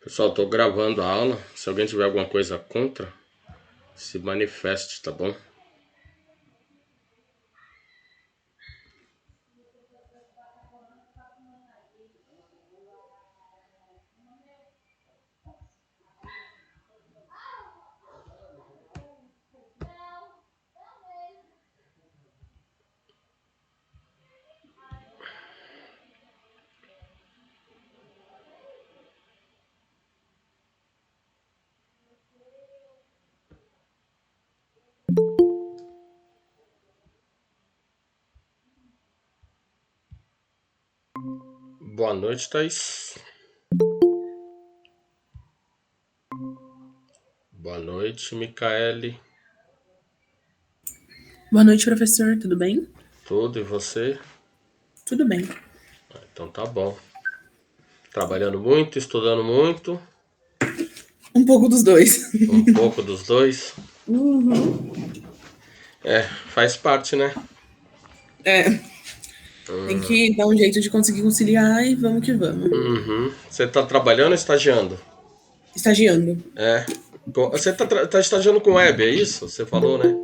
Pessoal, tô gravando a aula. Se alguém tiver alguma coisa contra, se manifeste, tá bom? Boa noite, Thaís. Boa noite, Micaele. Boa noite, professor. Tudo bem? Tudo, e você? Tudo bem. Então tá bom. Trabalhando muito, estudando muito, Um pouco dos dois. um pouco dos dois. Uhum. É, faz parte, né? É, tem que dar um jeito de conseguir conciliar e vamos que vamos. Uhum. Você tá trabalhando ou estagiando? Estagiando. É. Você tá estagiando com web, é isso? Você falou, né?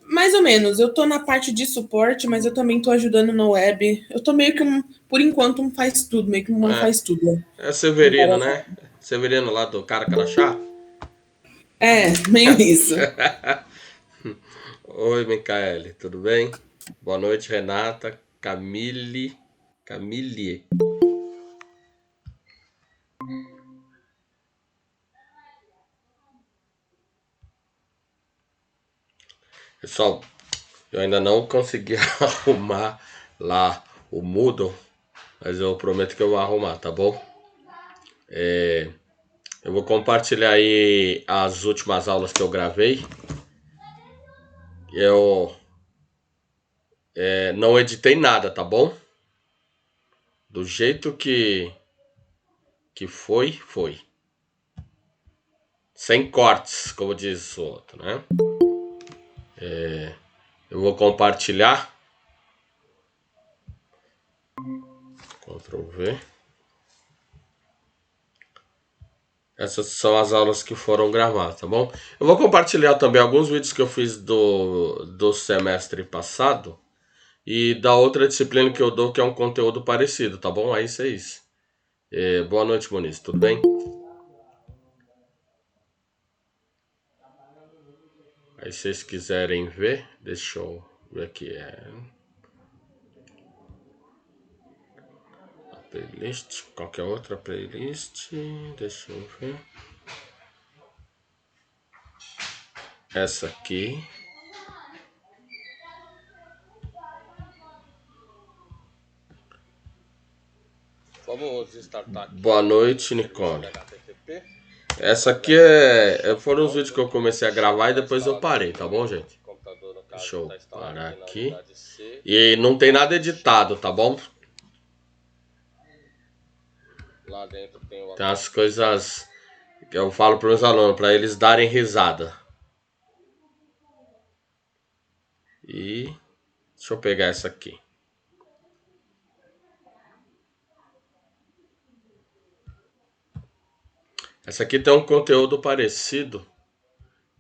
Mais ou menos. Eu tô na parte de suporte, mas eu também tô ajudando no web. Eu tô meio que por enquanto, um faz tudo, meio que um É, faz tudo. é Em Severino, cada- né? Severino lá do Cara Crachá. É, meio isso. Oi, Micaele, tudo bem? Boa noite, Renata, Camille. Camille. Pessoal, eu ainda não consegui arrumar lá o Moodle, mas eu prometo que eu vou arrumar, tá bom? Eu vou compartilhar aí as últimas aulas que eu gravei. Eu não editei nada, tá bom? Do jeito que foi, foi. Sem cortes, como diz o outro, né? Eu vou compartilhar. Ctrl V. Essas são as aulas que foram gravadas, tá bom? Eu vou compartilhar também alguns vídeos que eu fiz do semestre passado e da outra disciplina que eu dou, que é um conteúdo parecido, tá bom? É isso, é isso. Boa noite, Moniz, tudo bem? Aí, se vocês quiserem ver, deixa eu ver aqui. A playlist, qualquer outra playlist, deixa eu ver. Essa aqui. Vamos startar aqui. Boa noite, Nicole. Essa aqui foram os vídeos que eu comecei a gravar e depois eu parei, tá bom, gente? Deixa eu parar aqui. E não tem nada editado, tá bom? Tem as coisas que eu falo para meus alunos, para eles darem risada. E deixa eu pegar essa aqui. Essa aqui tem um conteúdo parecido,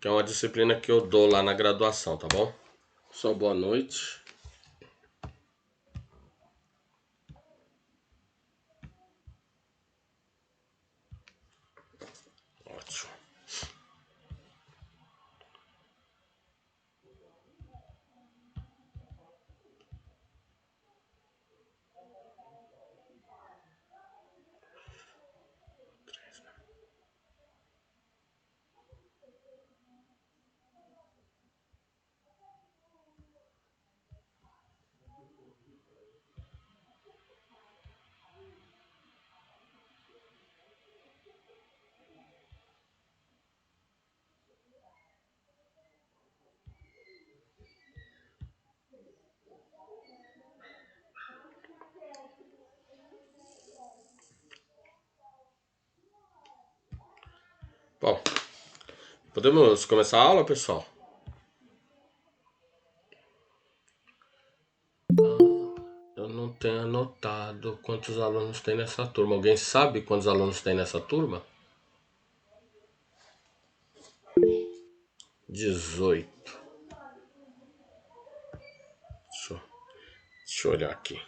que é uma disciplina que eu dou lá na graduação, tá bom? Só boa noite. Ótimo. Bom, podemos começar a aula, pessoal? tenho anotado quantos alunos tem nessa turma. Alguém sabe quantos alunos tem nessa turma? 18. Deixa eu olhar aqui.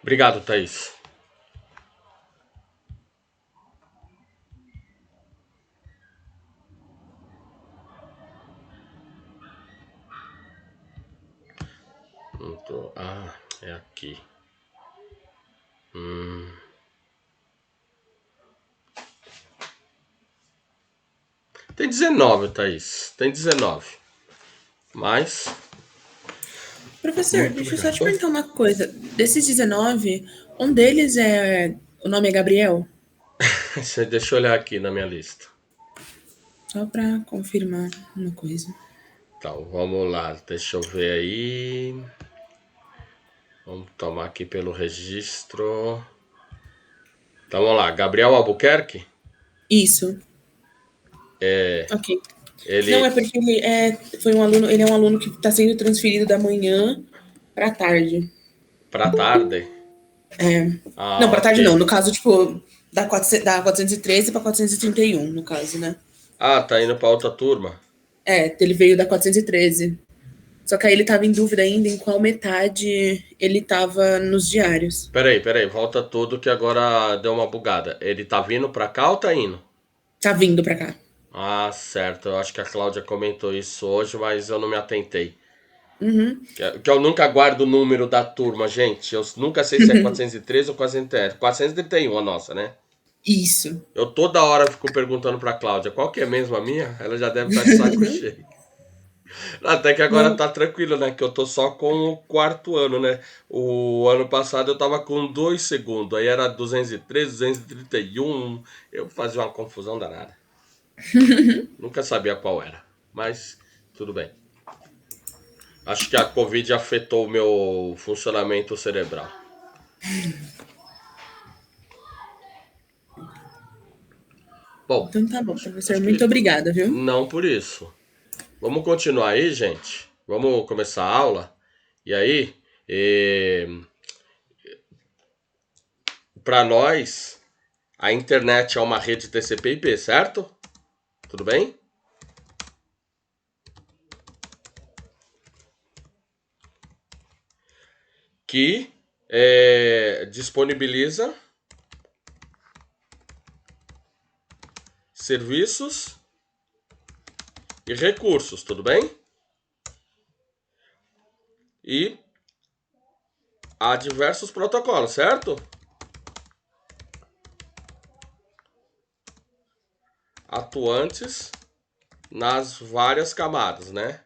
Obrigado, Thaís. Ah, é aqui. Tem 19, Thaís. Tem 19. Mas. Professor, Muito deixa eu só obrigado. te Oi? perguntar uma coisa. Desses 19, um deles o nome é Gabriel? Deixa eu olhar aqui na minha lista. Só pra confirmar uma coisa. Então, vamos lá. Deixa eu ver aí. Vamos tomar aqui pelo registro. Então, vamos lá. Gabriel Albuquerque? Isso. É. Ok. Não, é Ele. porque ele é um aluno que está sendo transferido da manhã para tarde. Pra tarde? Não, Ah, para ok. tarde não. No caso, tipo, da 413 para 431, no caso, né? Ah, tá indo pra outra turma. Ele veio da 413. Só que aí ele tava em dúvida ainda em qual metade ele tava nos diários. Peraí. Volta tudo que agora deu uma bugada. Ele tá vindo pra cá ou tá indo? Tá vindo pra cá. Ah, certo. Eu acho que a Cláudia comentou isso hoje, mas eu não me atentei. Uhum. Que eu nunca guardo o número da turma, gente. Eu nunca sei se é 413 ou 430. 431 a nossa, né? Isso. Eu toda hora fico perguntando pra Cláudia qual que é mesmo a minha. Ela já deve estar de saco cheio. Até que agora Não, tá tranquilo, né? Que eu tô só com o quarto ano, né? O ano passado eu tava com 2 segundos. Aí era 213, 231. Eu fazia uma confusão danada. Nunca sabia qual era. Mas tudo bem. Acho que a Covid afetou o meu funcionamento cerebral. Bom, então tá bom, professor. acho Muito que obrigada, viu? não por isso. Vamos continuar aí, gente. Vamos começar a aula. E aí, para nós, a internet é uma rede TCP/IP, certo? Tudo bem? Que disponibiliza serviços e recursos, tudo bem? E há diversos protocolos, certo? Atuantes nas várias camadas, né?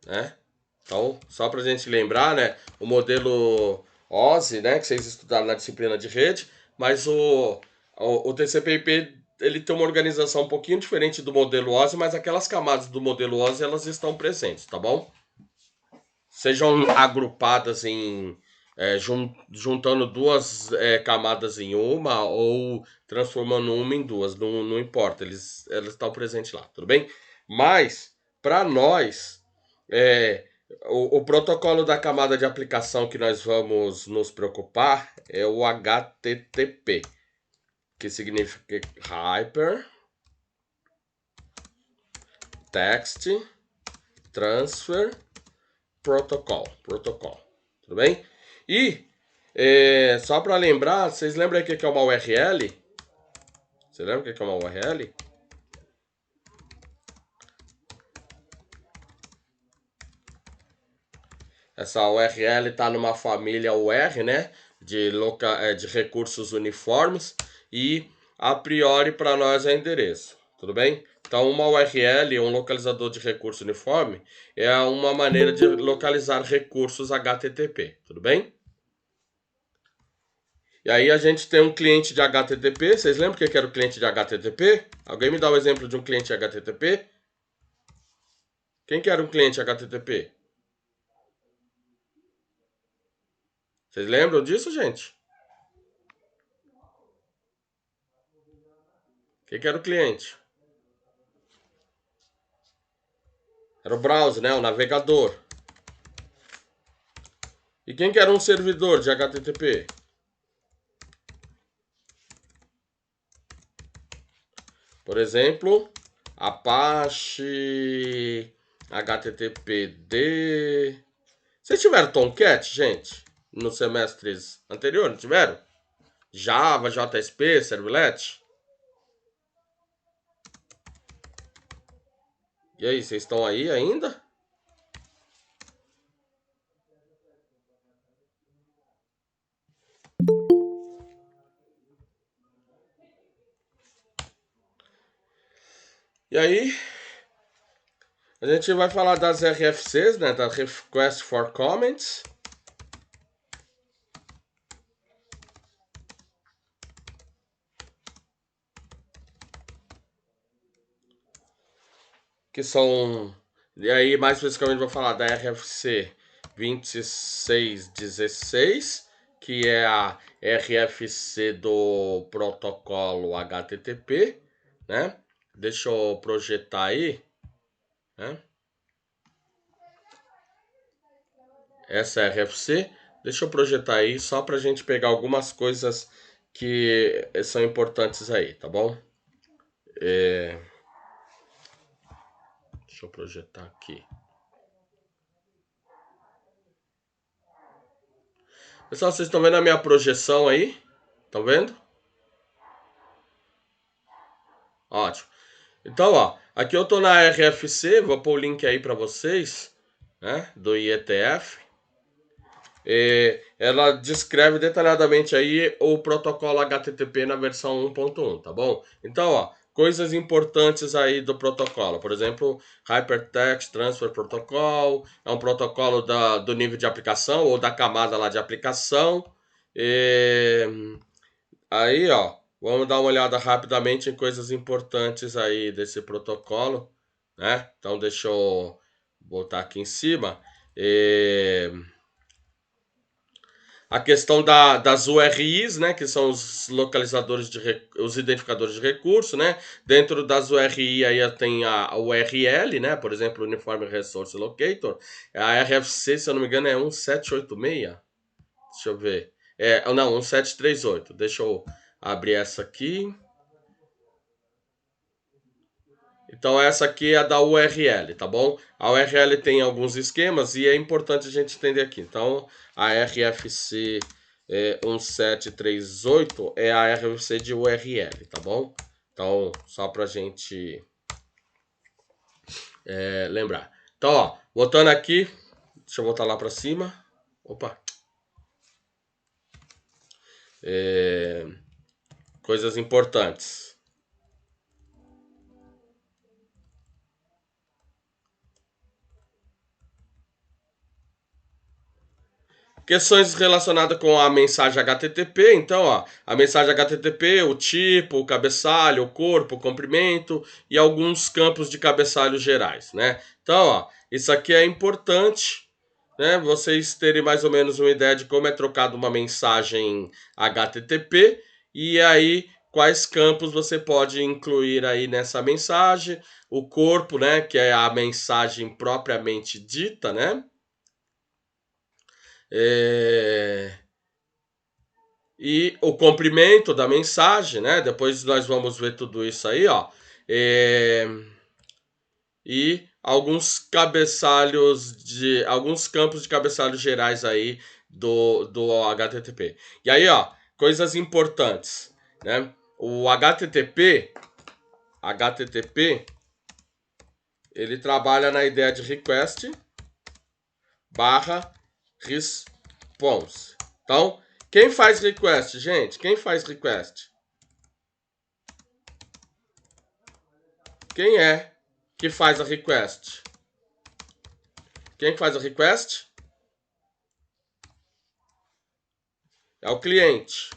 Né? Então, só para a gente lembrar, né? O modelo OSI, né? Que vocês estudaram na disciplina de rede, mas o TCP/IP ele tem uma organização um pouquinho diferente do modelo OSI, mas aquelas camadas do modelo OSI elas estão presentes, tá bom? Sejam agrupadas em juntando duas camadas em uma ou transformando uma em duas, não importa, elas estão presentes lá, tudo bem? Mas para nós o protocolo da camada de aplicação que nós vamos nos preocupar é o HTTP, que significa Hyper Text Transfer Protocol, tudo bem? E só para lembrar, vocês lembram o que é uma URL? Você lembra o que é uma URL? Essa URL está numa família UR, né? De recursos uniformes e a priori para nós é endereço, tudo bem? Então, uma URL, um localizador de recurso uniforme, é uma maneira de localizar recursos HTTP, tudo bem? E aí a gente tem um cliente de HTTP. Vocês lembram o que era o cliente de HTTP? Alguém me dá o exemplo de um cliente HTTP? Quem que era um cliente HTTP? Vocês lembram disso, gente? Quem que era o cliente? Era o browser, né? O navegador. E quem que era um servidor de HTTP? Por exemplo, Apache, HTTPD. Vocês tiveram Tomcat, gente? Nos semestres anteriores, não tiveram? Java, JSP, Servlet? E aí, vocês estão aí ainda? E aí, a gente vai falar das RFCs, né? Das Request for Comments. Que são... E aí, mais especificamente, vou falar da RFC 2616, que é a RFC do protocolo HTTP, né? Deixa eu projetar aí, né? Essa é a RFC. Deixa eu projetar aí só para a gente pegar algumas coisas que são importantes aí, tá bom? Deixa eu projetar aqui. Pessoal, vocês estão vendo a minha projeção aí? Estão vendo? Ótimo. Então, ó, aqui eu tô na RFC, vou pôr o link aí para vocês, né, do IETF. Ela descreve detalhadamente aí o protocolo HTTP na versão 1.1, tá bom? Então, ó, coisas importantes aí do protocolo. Por exemplo, Hypertext Transfer Protocol, é um protocolo do nível de aplicação ou da camada lá de aplicação. Aí, ó, vamos dar uma olhada rapidamente em coisas importantes aí desse protocolo, né? Então, deixa eu botar aqui em cima. A questão das URIs, né, que são os localizadores os identificadores de recurso, né? Dentro das URI aí tem a URL, né? Por exemplo, Uniform Resource Locator. A RFC, se eu não me engano, é 1786. Deixa eu ver. Não, 1738. Deixa eu abrir essa aqui. Então essa aqui é a da URL, tá bom? A URL tem alguns esquemas e é importante a gente entender aqui. Então a RFC 1738 é a RFC de URL, tá bom? Então só pra gente lembrar. Então, ó, voltando aqui, deixa eu voltar lá pra cima. Opa. Coisas importantes. Questões relacionadas com a mensagem HTTP. Então, ó, a mensagem HTTP, o tipo, o cabeçalho, o corpo, o comprimento e alguns campos de cabeçalho gerais, né? Então, ó, isso aqui é importante, né? Vocês terem mais ou menos uma ideia de como é trocada uma mensagem HTTP e aí quais campos você pode incluir aí nessa mensagem, o corpo, né, que é a mensagem propriamente dita, né? E o comprimento da mensagem, né? Depois nós vamos ver tudo isso aí, ó. E alguns cabeçalhos alguns campos de cabeçalhos gerais aí do HTTP. E aí, ó, coisas importantes, né? O HTTP, ele trabalha na ideia de request barra response. Então, quem faz request, gente? Quem faz request? Quem é que faz a request? Quem faz a request? É o cliente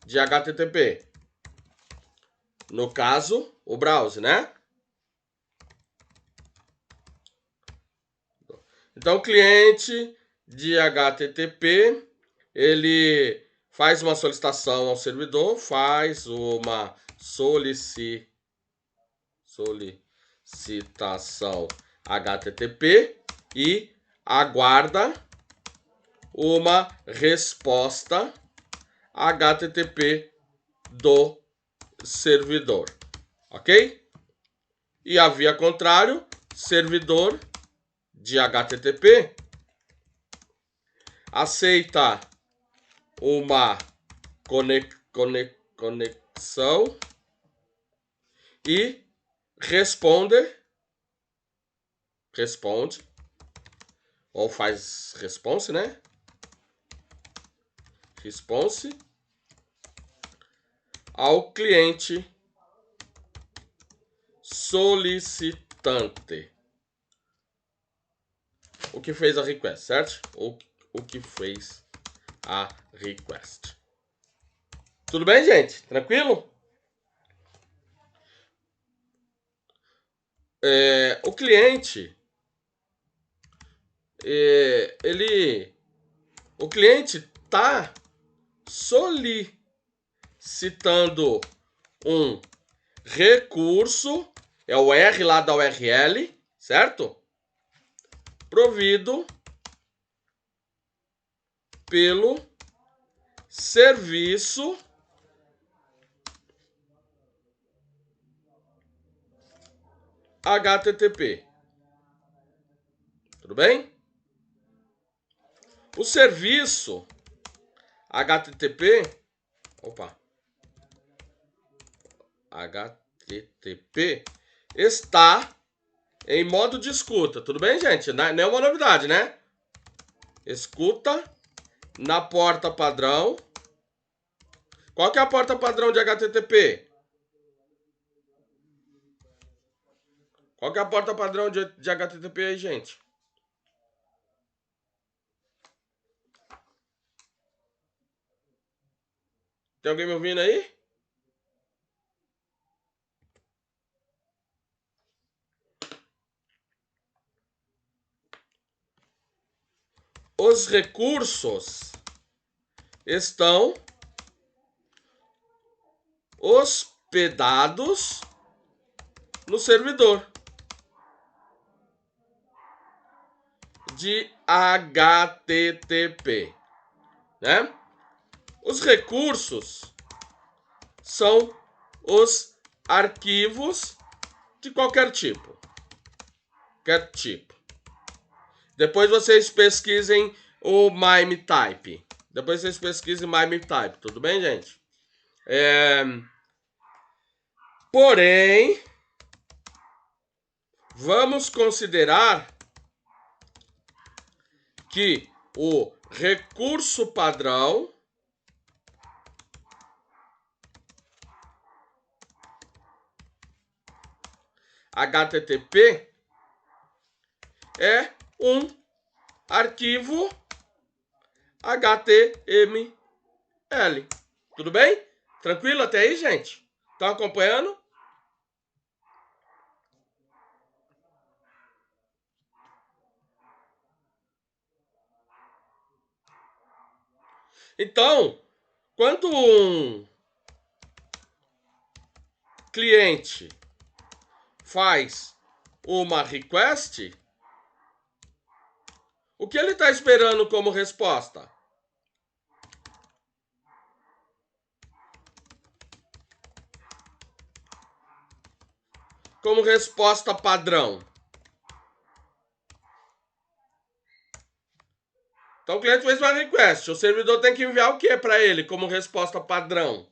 de HTTP. No caso, o browser, né? Então, o cliente de HTTP, ele faz uma solicitação ao servidor, faz uma solicitação HTTP e aguarda uma resposta HTTP do servidor, ok? E a via contrário, servidor de HTTP aceita uma conexão e responde ou faz response, né? Response ao cliente solicitante. O que fez a request, certo? O que fez a request. Tudo bem, gente? Tranquilo? O cliente, o cliente tá solicitando um recurso, é o R lá da URL, certo? Provido pelo serviço HTTP. Tudo bem? O serviço HTTP, HTTP está em modo de escuta. Tudo bem, gente? Não é uma novidade, né? Escuta na porta padrão. Qual que é a porta padrão de HTTP? Qual que é a porta padrão de HTTP aí, gente? Tem alguém me ouvindo aí? Os recursos estão hospedados no servidor de HTTP, né? Os recursos são os arquivos de qualquer tipo. Depois vocês pesquisem o MIME-Type. Tudo bem, gente? Porém, vamos considerar que o recurso padrão HTTP é um arquivo HTML. Tudo bem? Tranquilo até aí, gente? Estão acompanhando? Então, quando um cliente faz uma request, o que ele está esperando como resposta? Como resposta padrão. Então o cliente fez uma request, o servidor tem que enviar o que para ele como resposta padrão?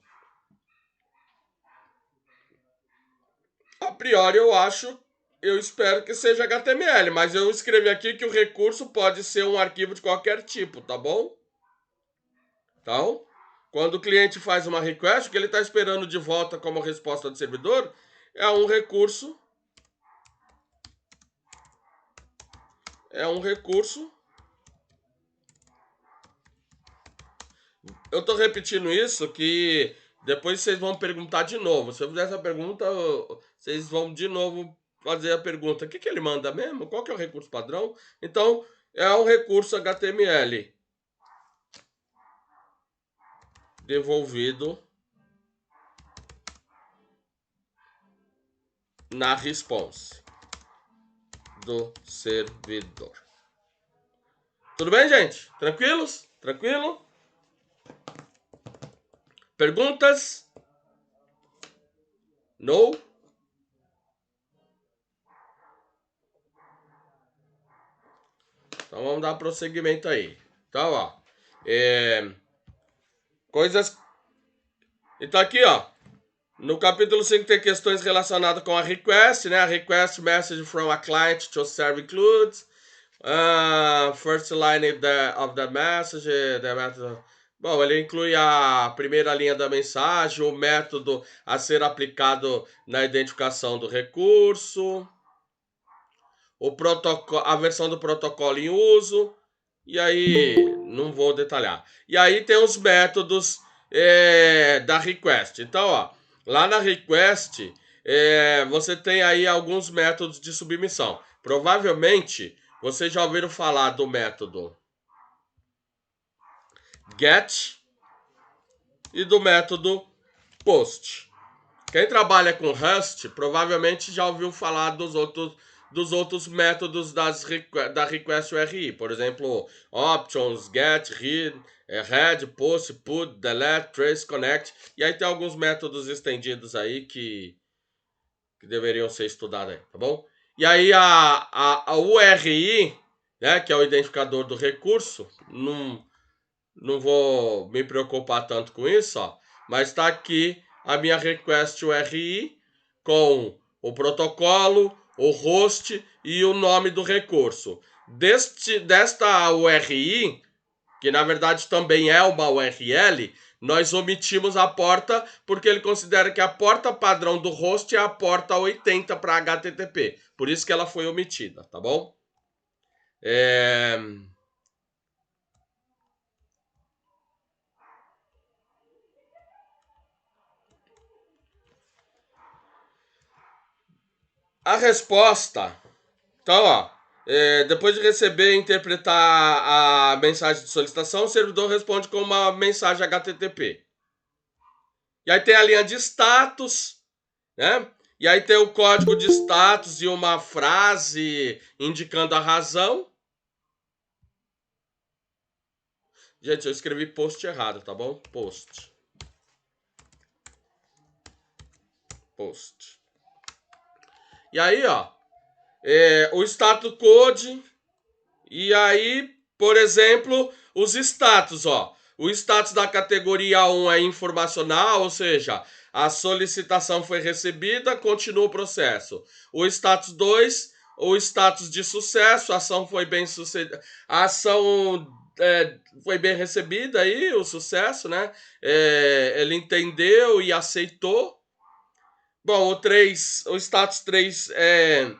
A priori eu espero que seja HTML, mas eu escrevi aqui que o recurso pode ser um arquivo de qualquer tipo, tá bom? Então, quando o cliente faz uma request, o que ele está esperando de volta como resposta do servidor é um recurso é um recurso. Eu tô repetindo isso que depois vocês vão perguntar de novo. Se eu fizer essa pergunta, vocês vão de novo fazer a pergunta: o que que ele manda mesmo? Qual que é o recurso padrão? Então, é um recurso HTML devolvido na response do servidor. Tudo bem, gente? Tranquilos? Tranquilo? Perguntas? No? Então vamos dar prosseguimento aí. Então, ó. Coisas. Então aqui, ó. No capítulo 5 tem questões relacionadas com a request, né? A request message from a client to serve includes. First line of the message. The method. Bom, ele inclui a primeira linha da mensagem, o método a ser aplicado na identificação do recurso, o protocolo, a versão do protocolo em uso, e aí não vou detalhar. E aí tem os métodos da request. Então, ó, lá na request você tem aí alguns métodos de submissão. Provavelmente vocês já ouviram falar do método get e do método post. Quem trabalha com Rust provavelmente já ouviu falar dos outros métodos da request URI. Por exemplo, options, get, read, post, put, delete, trace, connect. E aí tem alguns métodos estendidos aí que deveriam ser estudados aí, tá bom? E aí a URI, né, que é o identificador do recurso, não vou me preocupar tanto com isso, ó, mas está aqui a minha request URI com o protocolo, o host e o nome do recurso. Desta URI, que na verdade também é uma URL, nós omitimos a porta porque ele considera que a porta padrão do host é a porta 80 para HTTP. Por isso que ela foi omitida, tá bom? A resposta. Então, ó, depois de receber e interpretar a mensagem de solicitação, o servidor responde com uma mensagem HTTP. E aí tem a linha de status, né? E aí tem o código de status e uma frase indicando a razão. Gente, eu escrevi post errado, tá bom? Post. E aí, ó, o status code. E aí, por exemplo, os status, ó. O status da categoria 1 é informacional, ou seja, a solicitação foi recebida, continua o processo. O status 2, o status de sucesso, a ação foi bem sucedida. A ação foi bem recebida aí, o sucesso, né? Ele entendeu e aceitou. Bom, o status 3 é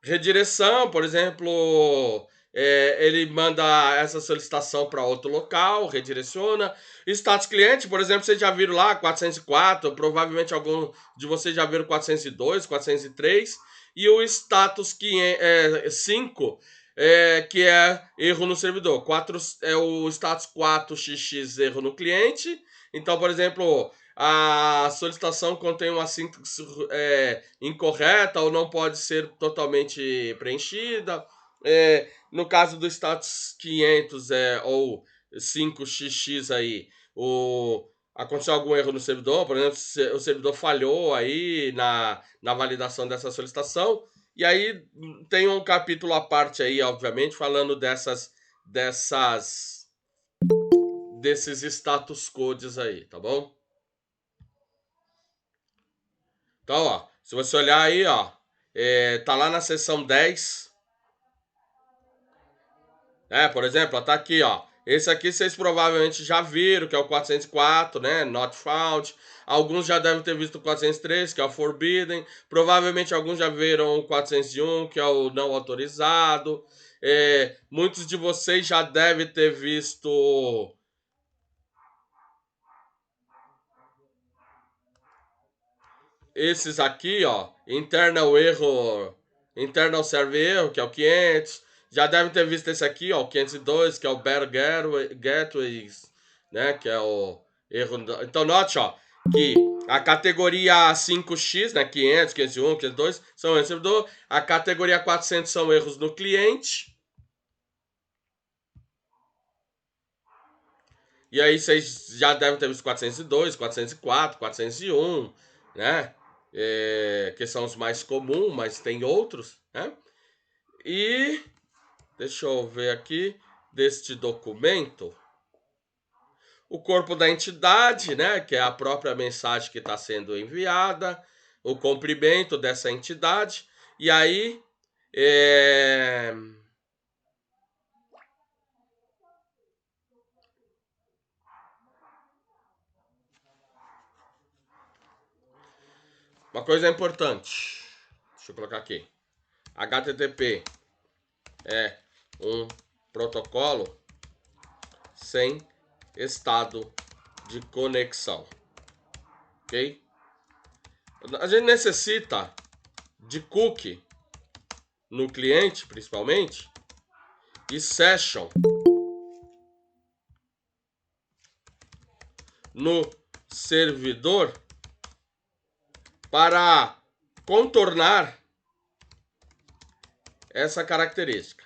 redireção, por exemplo, ele manda essa solicitação para outro local, redireciona. Status cliente, por exemplo, vocês já viram lá 404, provavelmente algum de vocês já viram 402, 403. E o status 5, que é erro no servidor. É o status 4xx erro no cliente. Então, por exemplo, a solicitação contém uma sintaxe incorreta ou não pode ser totalmente preenchida. No caso do status 500 ou 5xx aí, aconteceu algum erro no servidor, por exemplo, o servidor falhou aí na validação dessa solicitação. E aí tem um capítulo à parte aí, obviamente, falando desses status codes aí, tá bom? Então, ó, se você olhar aí, ó, tá lá na seção 10. Por exemplo, ó, tá aqui, ó. Esse aqui vocês provavelmente já viram, que é o 404, né? Not found. Alguns já devem ter visto o 403, que é o forbidden. Provavelmente alguns já viram o 401, que é o não autorizado. Muitos de vocês já devem ter visto esses aqui, ó, internal server erro, que é o 500. Já devem ter visto esse aqui, ó, o 502, que é o better gateways, né, que é o erro. Então note, ó, que a categoria 5x, né, 500, 501, 502 são erros no servidor. A categoria 400 são erros no cliente. E aí vocês já devem ter visto 402, 404, 401, né? Que são os mais comuns, mas tem outros, né? E deixa eu ver aqui deste documento. O corpo da entidade, né? Que é a própria mensagem que está sendo enviada, o cumprimento dessa entidade. E aí, uma coisa importante. Deixa eu colocar aqui. HTTP é um protocolo sem estado de conexão, ok? A gente necessita de cookie no cliente, principalmente, e session no servidor para contornar essa característica.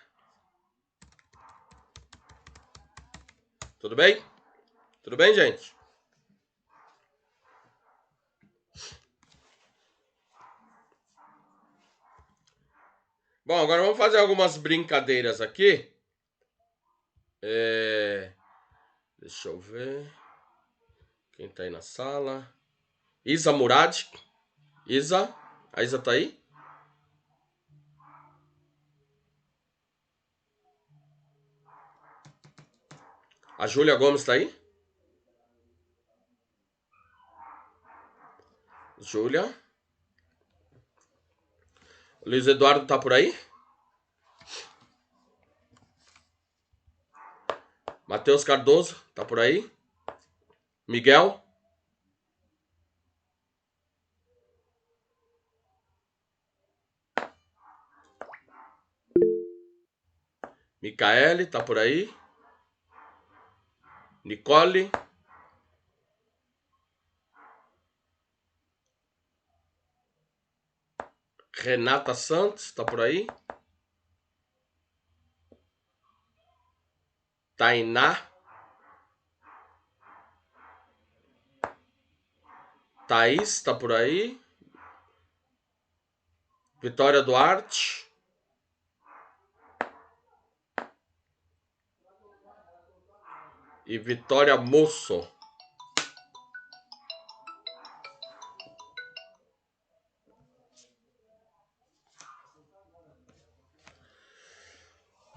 Tudo bem? Tudo bem, gente? Bom, agora vamos fazer algumas brincadeiras aqui. Deixa eu ver. Quem tá aí na sala? Isa Murad. Isa? A Isa tá aí? A Júlia Gomes tá aí? Júlia? Luiz Eduardo tá por aí? Matheus Cardoso tá por aí? Miguel? Micaele tá por aí? Nicole? Renata Santos tá por aí? Tainá? Thaís tá por aí? Vitória Duarte? E Vitória Moço.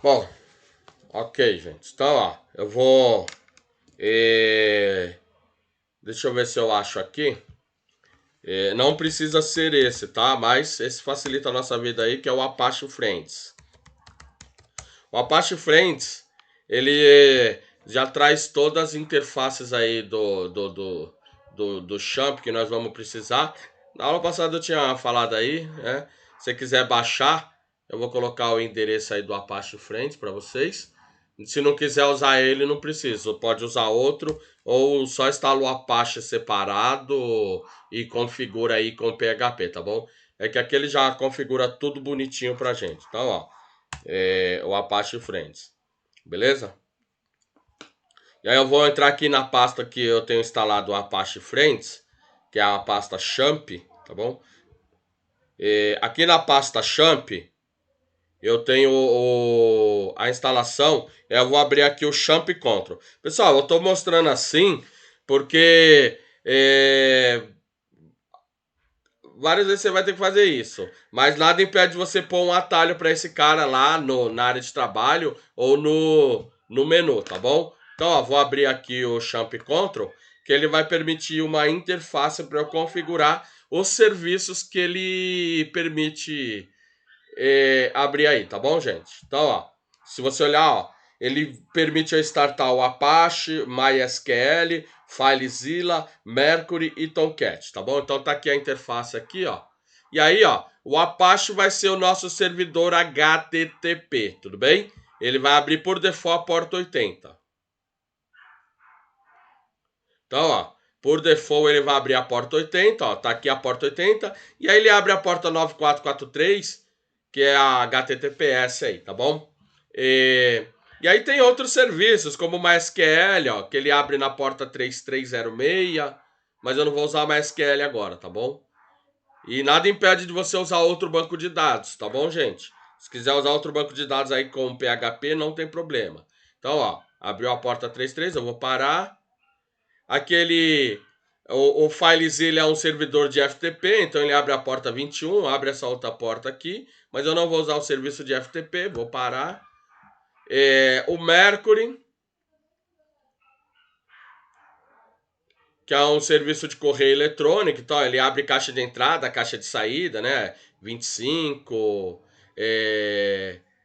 Bom, ok, gente. Então, ó, eu vou... deixa eu ver se eu acho aqui. Não precisa ser esse, tá? Mas esse facilita a nossa vida aí, que é o Apache Friends. O Apache Friends, ele já traz todas as interfaces aí do Champ que nós vamos precisar. Na aula passada eu tinha falado aí, né? Se você quiser baixar, eu vou colocar o endereço aí do Apache Friends para vocês. Se não quiser usar ele, não precisa. Pode usar outro ou só instala o Apache separado e configura aí com PHP, tá bom? É que aquele já configura tudo bonitinho pra gente. Então, ó, o Apache Friends, beleza? E aí eu vou entrar aqui na pasta que eu tenho instalado o Apache Friends, que é a pasta Champ, tá bom? Aqui na pasta Champ, eu tenho a instalação. Eu vou abrir aqui o Champ Control. Pessoal, eu estou mostrando assim porque várias vezes você vai ter que fazer isso. Mas nada impede você pôr um atalho para esse cara lá na área de trabalho ou no menu, tá bom? Então, ó, vou abrir aqui o Champ Control, que ele vai permitir uma interface para eu configurar os serviços que ele permite abrir aí, tá bom, gente? Então, ó, se você olhar, ó, ele permite eu startar o Apache, MySQL, FileZilla, Mercury e Tomcat, tá bom? Então tá aqui a interface aqui, ó. E aí, ó, o Apache vai ser o nosso servidor HTTP, tudo bem? Ele vai abrir por default a porta 80. Então, ó, por default ele vai abrir a porta 80, ó, tá aqui a porta 80, e aí ele abre a porta 9443, que é a HTTPS aí, tá bom? E aí tem outros serviços, como o MySQL, ó, que ele abre na porta 3306, mas eu não vou usar MySQL agora, tá bom? E nada impede de você usar outro banco de dados, tá bom, gente? Se quiser usar outro banco de dados aí com PHP, não tem problema. Então, ó, abriu a porta 33, eu vou parar. Aquele... O FileZilla é um servidor de FTP, então ele abre a porta 21, abre essa outra porta aqui, mas eu não vou usar o serviço de FTP, vou parar. O Mercury, que é um serviço de correio eletrônico, então ele abre caixa de entrada, caixa de saída, né? 25,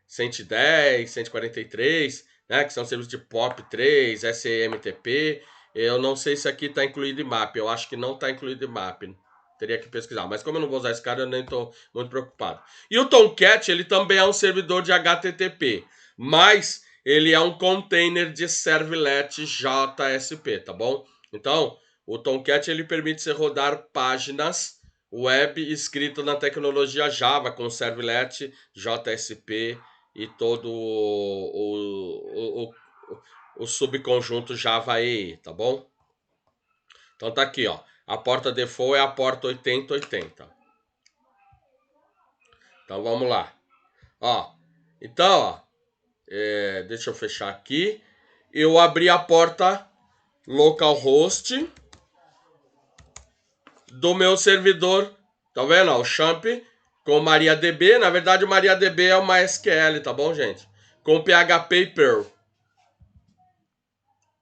110, 143, né? Que são serviços de POP3, SMTP. Eu não sei se aqui está incluído IMAP, eu acho que não está incluído IMAP. Teria que pesquisar, mas como eu não vou usar esse cara, eu nem estou muito preocupado. E o Tomcat, ele também é um servidor de HTTP, mas ele é um container de servlet JSP, tá bom? Então, o Tomcat ele permite você rodar páginas web escritas na tecnologia Java, com servlet, JSP e todo o subconjunto Java EE, tá bom? Então tá aqui, ó. A porta default é a porta 8080. Então vamos lá. Ó, então, ó, deixa eu fechar aqui. Eu abri a porta localhost do meu servidor, tá vendo? Ó, o Champ com MariaDB. Na verdade, o MariaDB é uma SQL, tá bom, gente? Com PHP e Perl.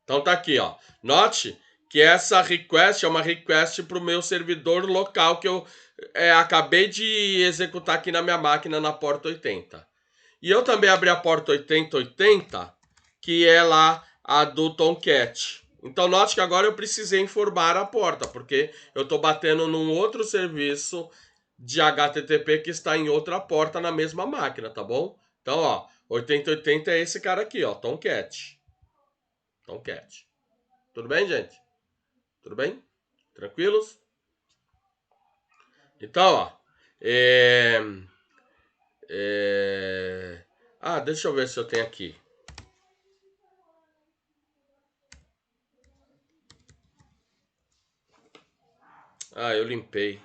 Então tá aqui, ó. Note que essa request é uma request para o meu servidor local que eu acabei de executar aqui na minha máquina na porta 80. E eu também abri a porta 8080, que é lá a do Tomcat. Então note que agora eu precisei informar a porta, porque eu estou batendo num outro serviço de HTTP que está em outra porta na mesma máquina, tá bom? Então, ó, 8080 é esse cara aqui, ó, Tomcat. Tomcat. Tudo bem, gente? Tudo bem? Tranquilos? Então, ó, deixa eu ver se eu tenho aqui. Eu limpei.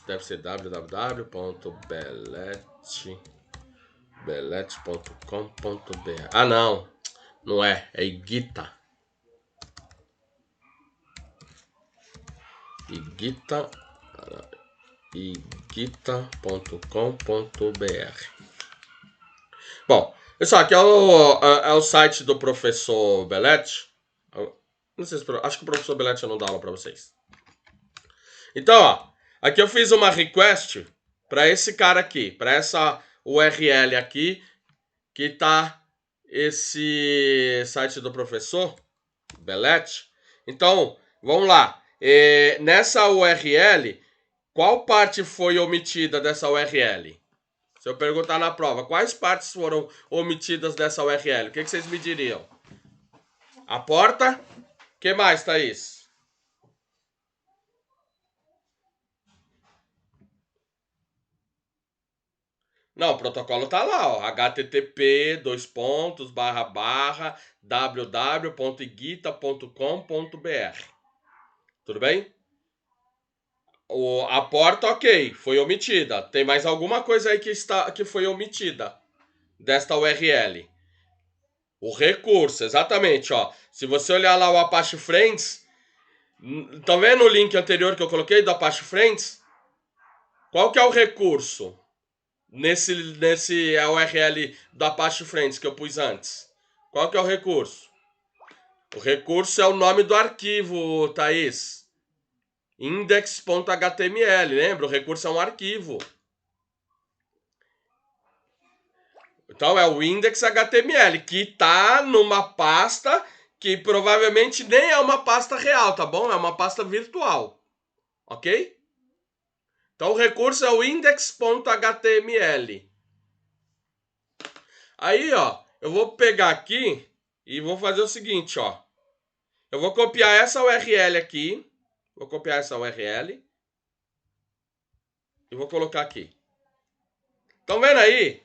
Deve ser www.belete.com.br. Não. Não é. É Igita. Igita.com.br. Bom, pessoal, aqui é o site do professor Belete. Não sei se, acho que o professor Belete não dá aula para vocês. Então, ó, aqui eu fiz uma request para esse cara aqui, para essa URL aqui, que tá esse site do professor Belete. Então, vamos lá. Nessa URL, qual parte foi omitida dessa URL? Se eu perguntar na prova, quais partes foram omitidas dessa URL? O que vocês me diriam? A porta? O que mais, Thaís? Não, o protocolo tá lá, ó. http://www.igita.com.br. Tudo bem? A porta, ok, foi omitida. Tem mais alguma coisa aí que foi omitida desta URL? O recurso, exatamente, ó. Se você olhar lá o Apache Friends, tá vendo o link anterior que eu coloquei do Apache Friends? Qual que é o recurso? nesse URL da Apache Friends que eu pus antes? Qual que é o recurso? O recurso é o nome do arquivo, Thaís. Index.html, lembra? O recurso é um arquivo. Então é o index.html, que está numa pasta que provavelmente nem é uma pasta real, tá bom? É uma pasta virtual, ok? Então o recurso é o index.html. Aí, ó, eu vou pegar aqui e vou fazer o seguinte, ó. Eu vou copiar essa URL aqui. Vou copiar essa URL. E vou colocar aqui. Estão vendo aí?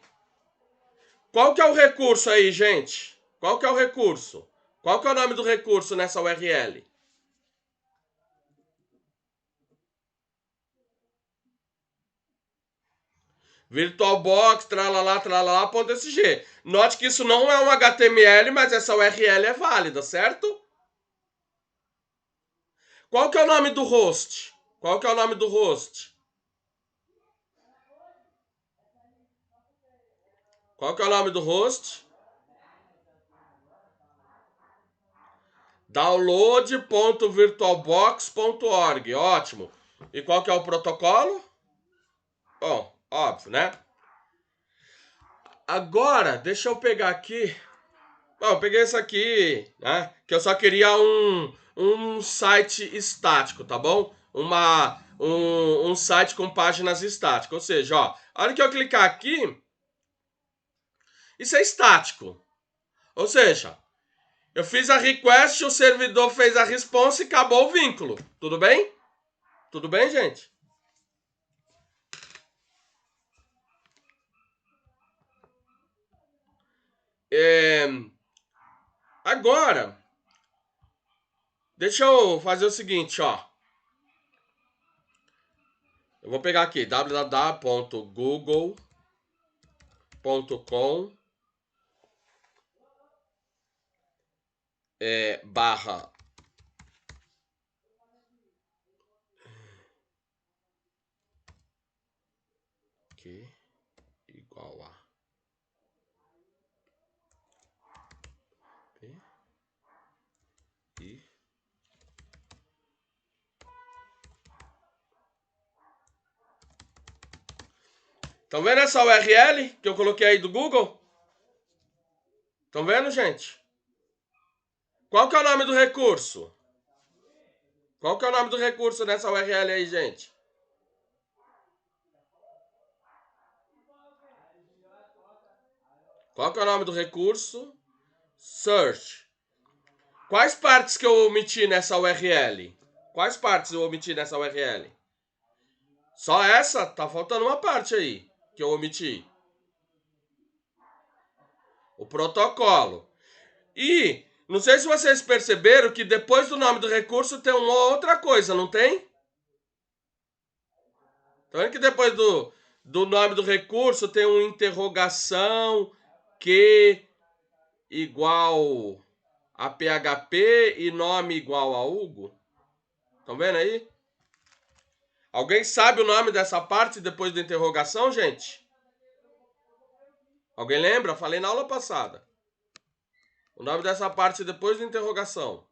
Qual que é o recurso aí, gente? Qual que é o recurso? Qual que é o nome do recurso nessa URL? VirtualBox, tralalá.sg. Note que isso não é um HTML, mas essa URL é válida, certo? Qual que é o nome do host? Qual que é o nome do host? Qual que é o nome do host? Download.virtualbox.org. Ótimo. E qual que é o protocolo? Bom, óbvio, né? Agora, deixa eu pegar aqui. Bom, eu peguei esse aqui, né? Que eu só queria um site estático, tá bom? Um site com páginas estáticas. Ou seja, ó, a hora que eu clicar aqui, isso é estático. Ou seja, eu fiz a request, o servidor fez a response e acabou o vínculo. Tudo bem? Tudo bem, gente? Agora, deixa eu fazer o seguinte, ó. Eu vou pegar aqui www.google.com barra aqui igual a P I. Estão vendo essa URL que eu coloquei aí do Google? Estão vendo, gente? Qual que é o nome do recurso? Qual que é o nome do recurso nessa URL aí, gente? Qual que é o nome do recurso? Search. Quais partes que eu omiti nessa URL? Quais partes eu omiti nessa URL? Só essa? Tá faltando uma parte aí que eu omiti. O protocolo. E não sei se vocês perceberam que depois do nome do recurso tem uma outra coisa, não tem? Tá vendo que depois do nome do recurso tem uma interrogação que igual a PHP e nome igual a Hugo? Estão vendo aí? Alguém sabe o nome dessa parte depois da interrogação, gente? Alguém lembra? Falei na aula passada. O nome dessa parte depois da interrogação.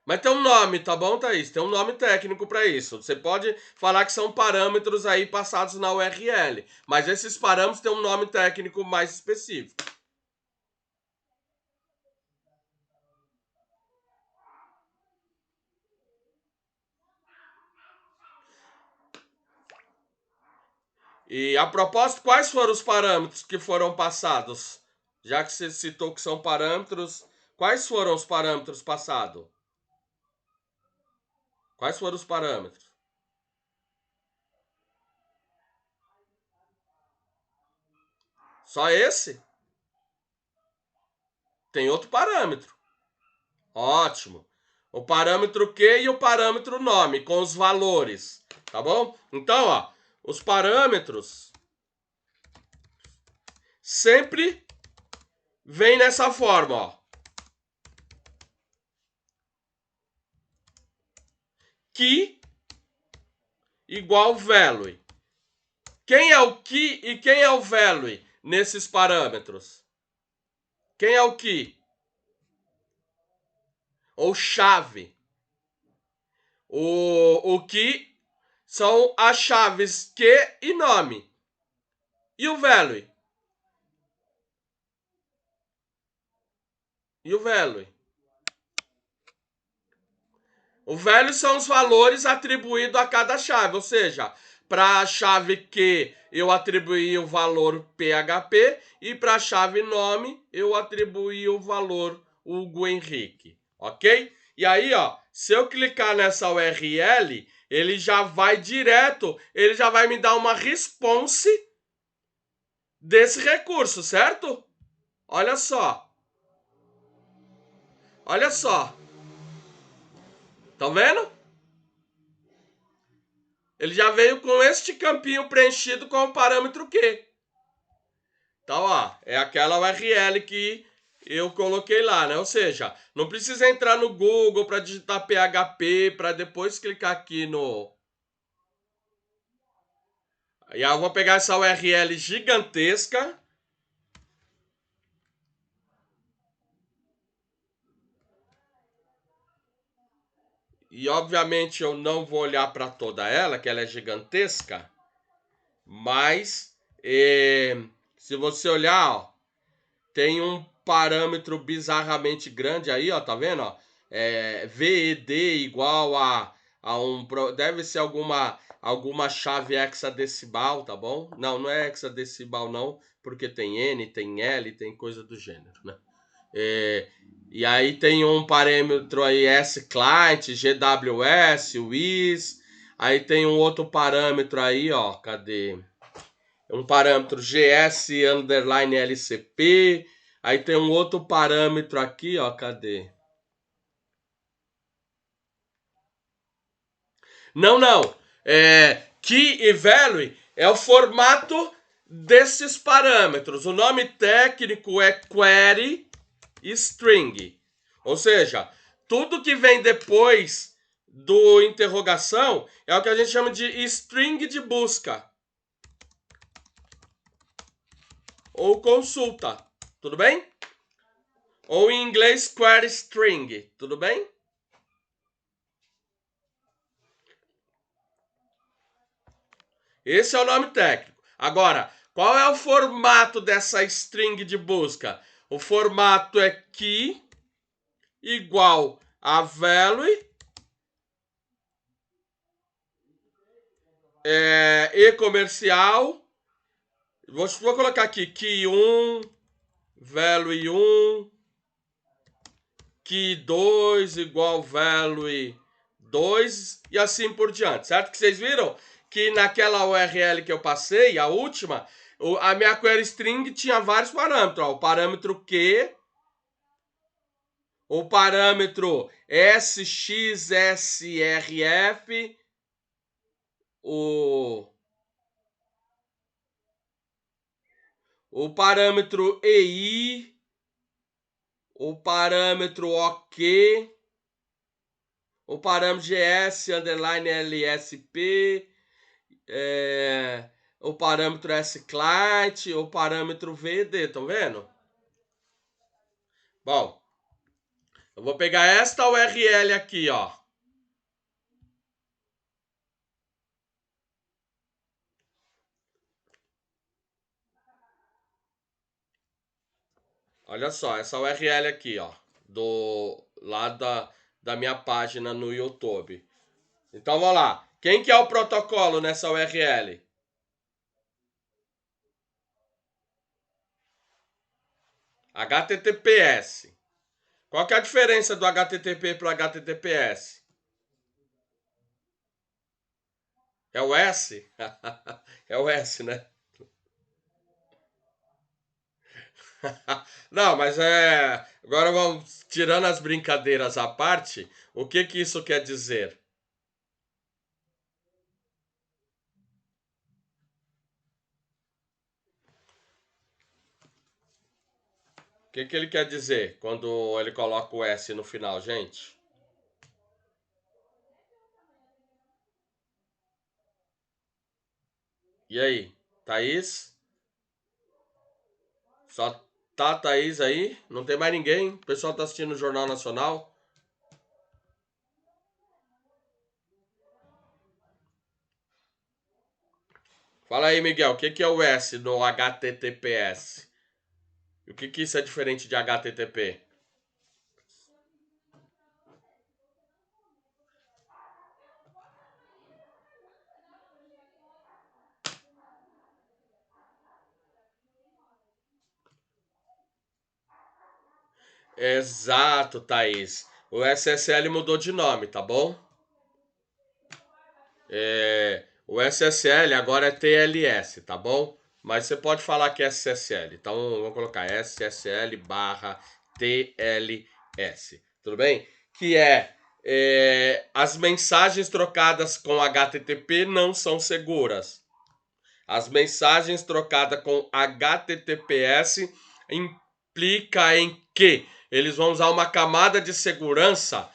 Mas tem um nome, tá bom, Thaís? Tem um nome técnico para isso. Você pode falar que são parâmetros aí passados na URL, mas esses parâmetros têm um nome técnico mais específico. E a propósito, quais foram os parâmetros que foram passados? Já que você citou que são parâmetros, quais foram os parâmetros passados? Quais foram os parâmetros? Só esse? Tem outro parâmetro. Ótimo. O parâmetro Q e o parâmetro nome, com os valores. Tá bom? Então, ó, os parâmetros sempre vem nessa forma, ó. Key igual value. Quem é o key e quem é o value nesses parâmetros? Quem é o key? Ou chave? O key são as chaves que e nome. E o value? E o value? O value são os valores atribuídos a cada chave, ou seja, para a chave Q eu atribuí o valor PHP e para a chave nome eu atribuí o valor Hugo Henrique, ok? E aí, ó, se eu clicar nessa URL, ele já vai direto, ele já vai me dar uma response desse recurso, certo? Olha só. Olha só. Tá vendo? Ele já veio com este campinho preenchido com o parâmetro Q. Então, ó, é aquela URL que eu coloquei lá, né? Ou seja, não precisa entrar no Google para digitar PHP, para depois clicar aqui no... E aí eu vou pegar essa URL gigantesca. E, obviamente, eu não vou olhar para toda ela, que ela é gigantesca. Mas, se você olhar, ó, tem um parâmetro bizarramente grande aí, ó, tá vendo? Ó? VED igual a um... Deve ser alguma chave hexadecimal, tá bom? Não, não é hexadecimal não, porque tem N, tem L, tem coisa do gênero, né? E aí tem um parâmetro aí S-Client, GWS, WIS. Aí tem um outro parâmetro aí, ó, cadê? Um parâmetro GS underline LCP. Aí tem um outro parâmetro aqui, ó, cadê? Não. Key e value é o formato desses parâmetros. O nome técnico é query string. Ou seja, tudo que vem depois do interrogação é o que a gente chama de string de busca. Ou consulta. Tudo bem? Ou em inglês, query string. Tudo bem? Esse é o nome técnico. Agora, qual é o formato dessa string de busca? O formato é key igual a value e comercial. Vou colocar aqui key 1, value 1, key 2 igual value 2 e assim por diante, certo? Que vocês viram que naquela URL que eu passei, a última, a minha query string tinha vários parâmetros. Ó, o parâmetro Q, o parâmetro SXSRF, o parâmetro EI, o parâmetro OK, o parâmetro GS underline LSP, o parâmetro S-Client, o parâmetro VD, estão vendo? Bom, eu vou pegar esta URL aqui, ó. Olha só, essa URL aqui, ó, lá da minha página no YouTube. Então, vamos lá. Quem que é o protocolo nessa URL? HTTPS. Qual que é a diferença do HTTP para o HTTPS? É o S? É o S, né? Não, mas agora vamos tirando as brincadeiras à parte. O que que isso quer dizer? O que que ele quer dizer quando ele coloca o S no final, gente? E aí? Thaís? Só tá a Thaís aí? Não tem mais ninguém? O pessoal tá assistindo o Jornal Nacional? Fala aí, Miguel, o que é o S no HTTPS? E o que isso é diferente de HTTP? Exato, Thaís. O SSL mudou de nome, tá bom? O SSL agora é TLS, tá bom? Mas você pode falar que é SSL. Então vamos colocar SSL barra TLS. Tudo bem? Que as mensagens trocadas com HTTP não são seguras. As mensagens trocadas com HTTPS implica em que eles vão usar uma camada de segurança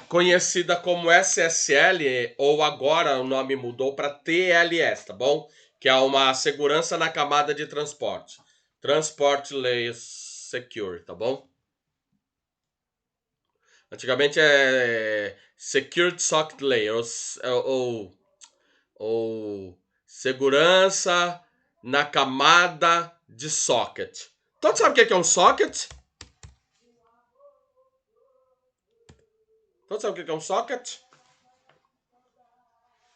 conhecida como SSL, ou agora o nome mudou para TLS, tá bom? Que é uma segurança na camada de transporte. Transport Layer Secure, tá bom? Antigamente é Security Socket Layer, ou segurança na camada de socket. Todos sabem o que é um socket? Todos sabem o que é um socket?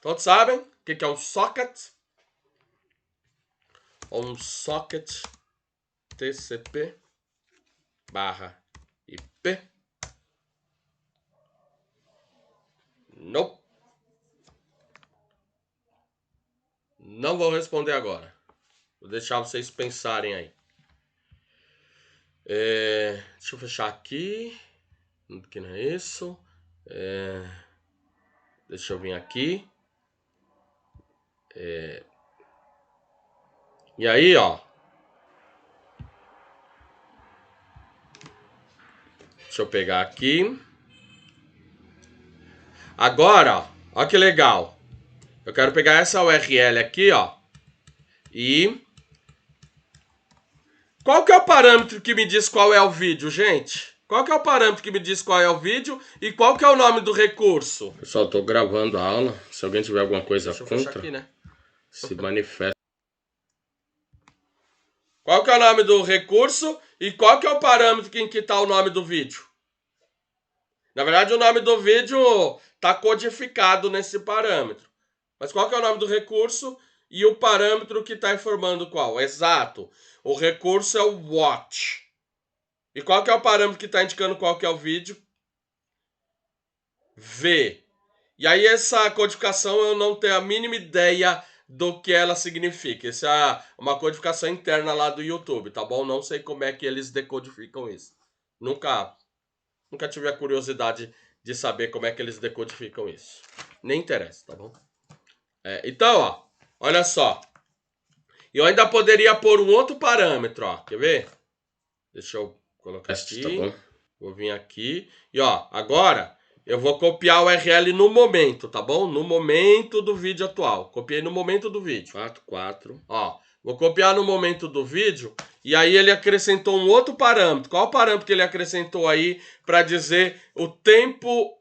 Todos sabem o que é um socket? Ou um socket TCP barra IP? Nope. Não vou responder agora. Vou deixar vocês pensarem aí. Deixa eu fechar aqui. Que não é isso. Deixa eu vir aqui. E aí, ó. Deixa eu pegar aqui. Agora, ó que legal. Eu quero pegar essa URL aqui, ó. E qual que é o parâmetro que me diz qual é o vídeo, gente? Qual que é o parâmetro que me diz qual é o vídeo e qual que é o nome do recurso? Pessoal, eu tô gravando a aula. Se alguém tiver alguma coisa contra, aqui, né? Se manifesta. Qual que é o nome do recurso e qual que é o parâmetro em que está o nome do vídeo? Na verdade, o nome do vídeo está codificado nesse parâmetro. Mas qual que é o nome do recurso e o parâmetro que está informando qual? Exato. O recurso é o watch. E qual que é o parâmetro que está indicando qual que é o vídeo? V. E aí essa codificação eu não tenho a mínima ideia do que ela significa. Essa é uma codificação interna lá do YouTube, tá bom? Não sei como é que eles decodificam isso. Nunca tive a curiosidade de saber como é que eles decodificam isso. Nem interessa, tá bom? Então, ó, olha só. Eu ainda poderia pôr um outro parâmetro, ó. Quer ver? Deixa eu colocar aqui. Tá bom. Vou vir aqui. E, ó, agora eu vou copiar o URL no momento, tá bom? No momento do vídeo atual. Copiei no momento do vídeo. 4. Ó, vou copiar no momento do vídeo. E aí ele acrescentou um outro parâmetro. Qual o parâmetro que ele acrescentou aí para dizer o tempo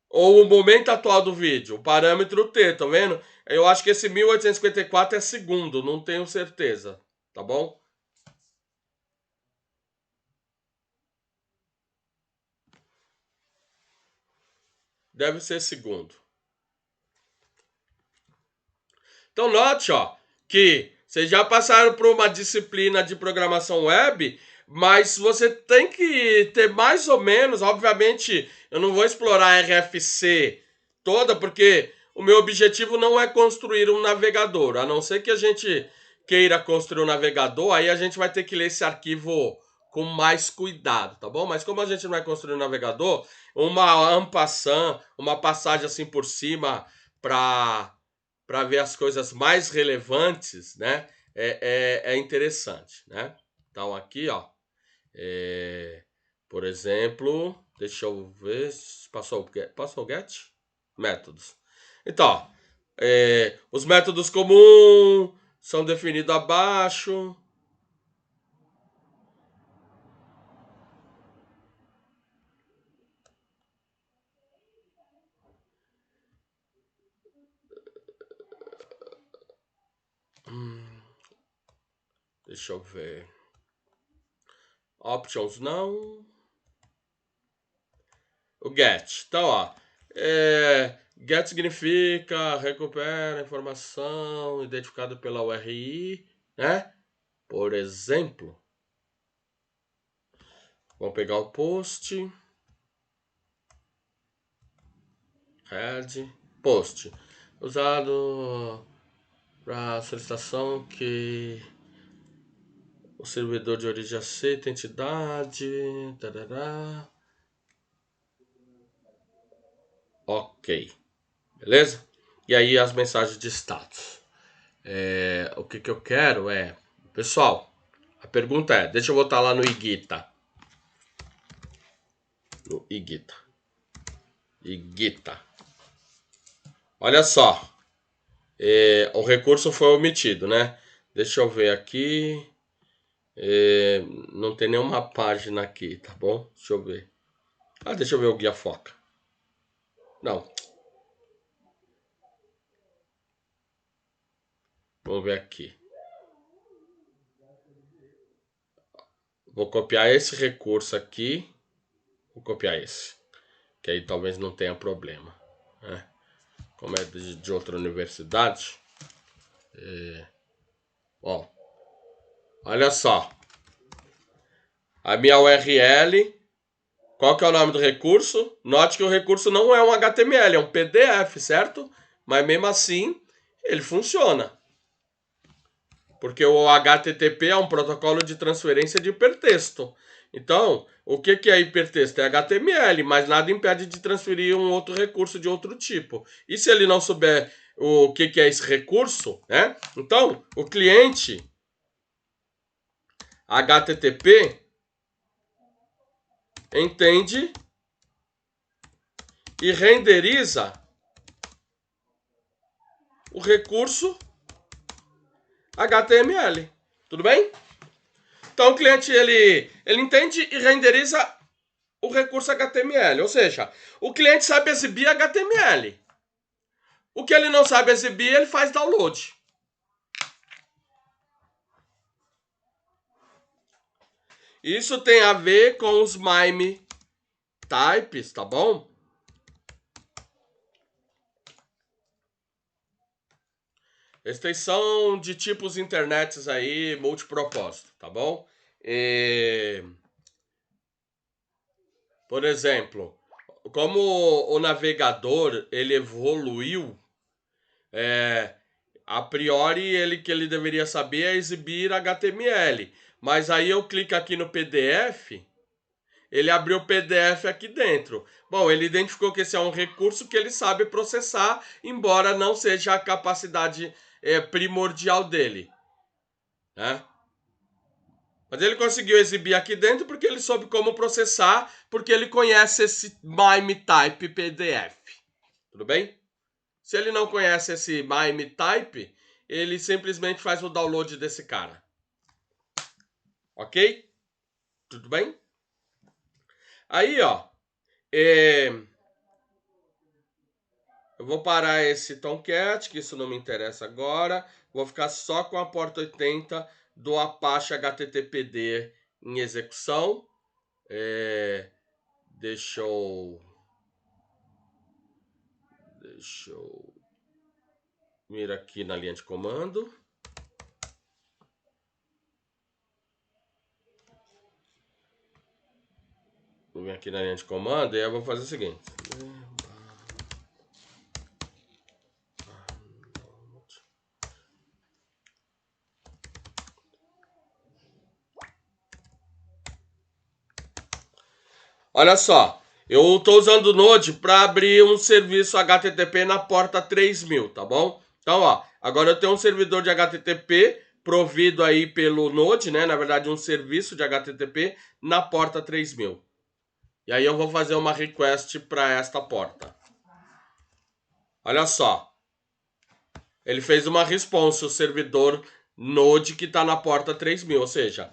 ou o momento atual do vídeo? O parâmetro T, tá vendo? Eu acho que esse 1854 é segundo, não tenho certeza, tá bom? Deve ser segundo. Então note, ó, que vocês já passaram por uma disciplina de programação web, mas você tem que ter mais ou menos, obviamente, eu não vou explorar a RFC toda, porque o meu objetivo não é construir um navegador, a não ser que a gente queira construir um navegador, aí a gente vai ter que ler esse arquivo com mais cuidado, tá bom? Mas como a gente não vai construir um navegador, uma en passant, uma passagem assim por cima para ver as coisas mais relevantes, né? É interessante, né? Então aqui, ó, por exemplo, deixa eu ver, passou o get métodos. Então, ó, Os métodos comuns são definidos abaixo. Deixa eu ver. Options não. O get. Então, ó. Get significa recupera informação identificada pela URI, né? Por exemplo, vamos pegar o post. Head. Post. Usado para solicitação que o servidor de origem aceita entidade. Tarará. Ok. Beleza? E aí as mensagens de status. O que eu quero é... Pessoal, a pergunta é... Deixa eu botar lá no Igita. No Igita. Igita. Olha só. O recurso foi omitido, né? Deixa eu ver aqui. Não tem nenhuma página aqui, tá bom? Deixa eu ver. Deixa eu ver o guia foca. Não. Vamos ver aqui. Vou copiar esse recurso aqui. Vou copiar esse. Que aí talvez não tenha problema. Né? Como é de outra universidade. Ó. Olha só. A minha URL. Qual que é o nome do recurso? Note que o recurso não é um HTML, é um PDF, certo? Mas mesmo assim, ele funciona. Porque o HTTP é um protocolo de transferência de hipertexto. Então, o que é hipertexto? É HTML, mas nada impede de transferir um outro recurso de outro tipo. E se ele não souber o que é esse recurso, né? Então, o cliente HTTP entende e renderiza o recurso HTML. Tudo bem? Então o cliente ele entende e renderiza o recurso HTML. Ou seja, o cliente sabe exibir HTML. O que ele não sabe exibir, ele faz download. Isso tem a ver com os MIME types, tá bom? Extensão de tipos internets aí, multipropósito, tá bom? Por exemplo, como o navegador ele evoluiu, a priori que ele deveria saber é exibir HTML. Mas aí eu clico aqui no PDF, ele abriu o PDF aqui dentro. Bom, ele identificou que esse é um recurso que ele sabe processar, embora não seja a capacidade primordial dele. Né? Mas ele conseguiu exibir aqui dentro porque ele soube como processar, porque ele conhece esse MIME type PDF. Tudo bem? Se ele não conhece esse MIME type, ele simplesmente faz o download desse cara. Ok? Tudo bem? Aí, ó. Eu vou parar esse Tomcat, que isso não me interessa agora. Vou ficar só com a porta 80 do Apache HTTPD em execução. Deixa eu vir aqui na linha de comando. Vou vir aqui na linha de comando e eu vou fazer o seguinte. Olha só, eu estou usando o Node para abrir um serviço HTTP na porta 3000, tá bom? Então, ó, agora eu tenho um servidor de HTTP provido aí pelo Node, né? Na verdade, um serviço de HTTP na porta 3000. E aí eu vou fazer uma request para esta porta. Olha só. Ele fez uma response, o servidor Node que está na porta 3000, ou seja,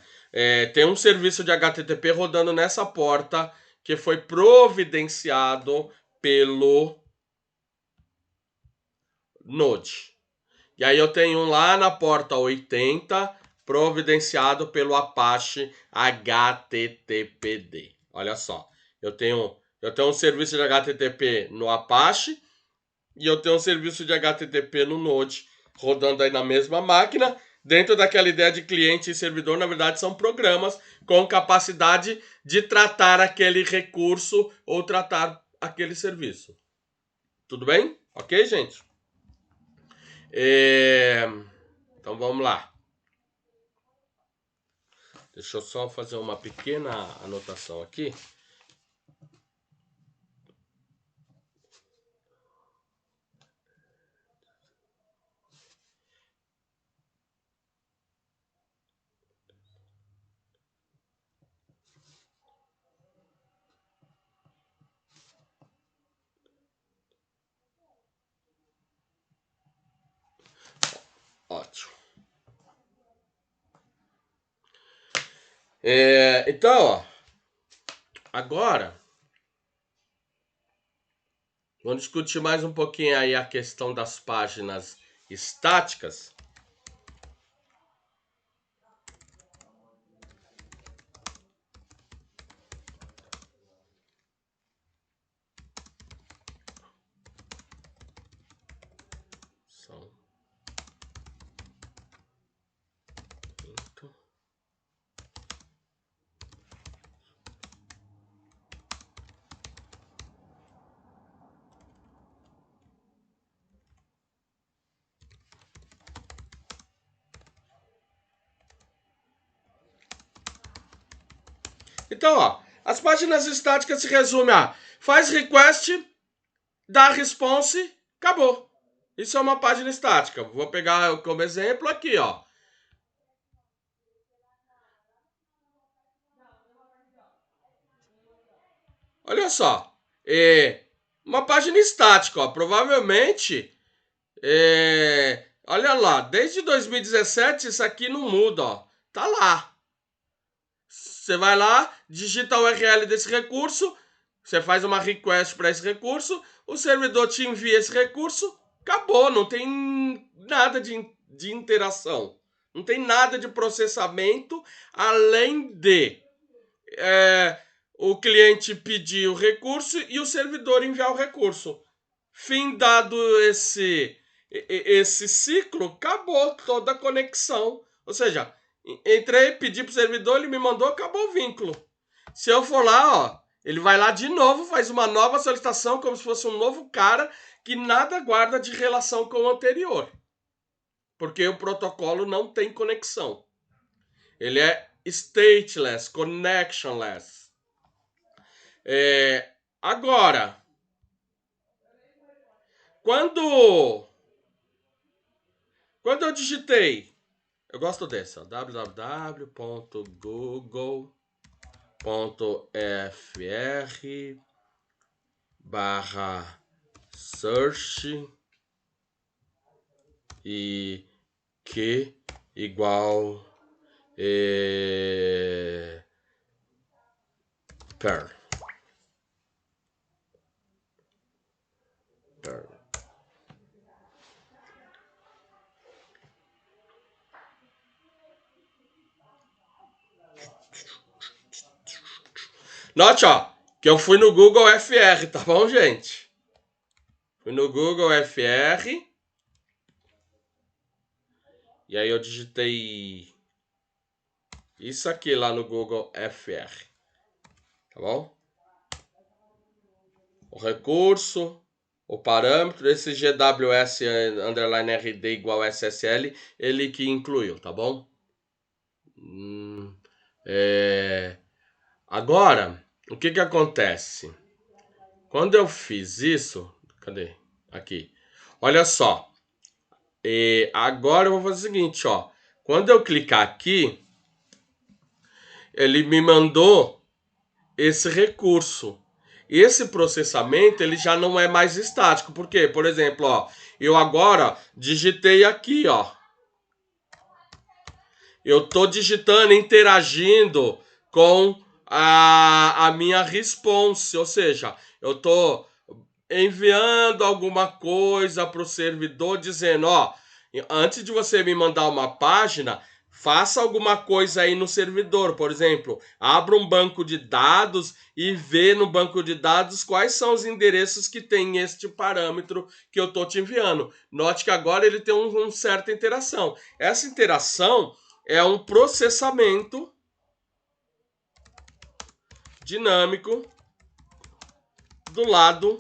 tem um serviço de HTTP rodando nessa porta que foi providenciado pelo Node. E aí eu tenho um lá na porta 80, providenciado pelo Apache HTTPD. Olha só, eu tenho um serviço de HTTP no Apache e eu tenho um serviço de HTTP no Node, rodando aí na mesma máquina. Dentro daquela ideia de cliente e servidor, na verdade, são programas com capacidade de tratar aquele recurso ou tratar aquele serviço. Tudo bem? Ok, gente? Então vamos lá. Deixa eu só fazer uma pequena anotação aqui. Ótimo. Então, ó, agora vamos discutir mais um pouquinho aí a questão das páginas estáticas. Então, ó, as páginas estáticas se resumem a faz request, dá response, acabou. Isso é uma página estática. Vou pegar como exemplo aqui, ó. Olha só. Uma página estática, ó. Provavelmente, olha lá, desde 2017 isso aqui não muda, ó. Tá lá. Você vai lá, digita a URL desse recurso, você faz uma request para esse recurso, o servidor te envia esse recurso, acabou, não tem nada de interação. Não tem nada de processamento, além de o cliente pedir o recurso e o servidor enviar o recurso. Fim dado esse ciclo, acabou toda a conexão. Ou seja, entrei, pedi pro servidor, ele me mandou, acabou o vínculo. Se eu for lá, ó, ele vai lá de novo, faz uma nova solicitação, como se fosse um novo cara, que nada guarda de relação com o anterior. Porque o protocolo não tem conexão. Ele é stateless, connectionless. Agora, quando eu digitei, eu gosto desse, ó, www.google.fr/search e que igual Perl. Note, ó, que eu fui no Google FR, tá bom, gente? Fui no Google FR. E aí eu digitei isso aqui lá no Google FR. Tá bom? O recurso, o parâmetro, esse GWS underline RD igual SSL, ele que incluiu, tá bom? Agora, o que acontece? Quando eu fiz isso, cadê? Aqui. Olha só. Agora eu vou fazer o seguinte, ó. Quando eu clicar aqui, ele me mandou esse recurso. Esse processamento ele já não é mais estático. Por quê? Por exemplo, ó, Eu agora digitei aqui, ó. Eu tô digitando, interagindo com a minha response, ou seja, eu tô enviando alguma coisa para o servidor dizendo, ó, antes de você me mandar uma página, faça alguma coisa aí no servidor. Por exemplo, abra um banco de dados e vê no banco de dados quais são os endereços que tem este parâmetro que eu estou te enviando. Note que agora ele tem uma certa interação. Essa interação é um processamento dinâmico do lado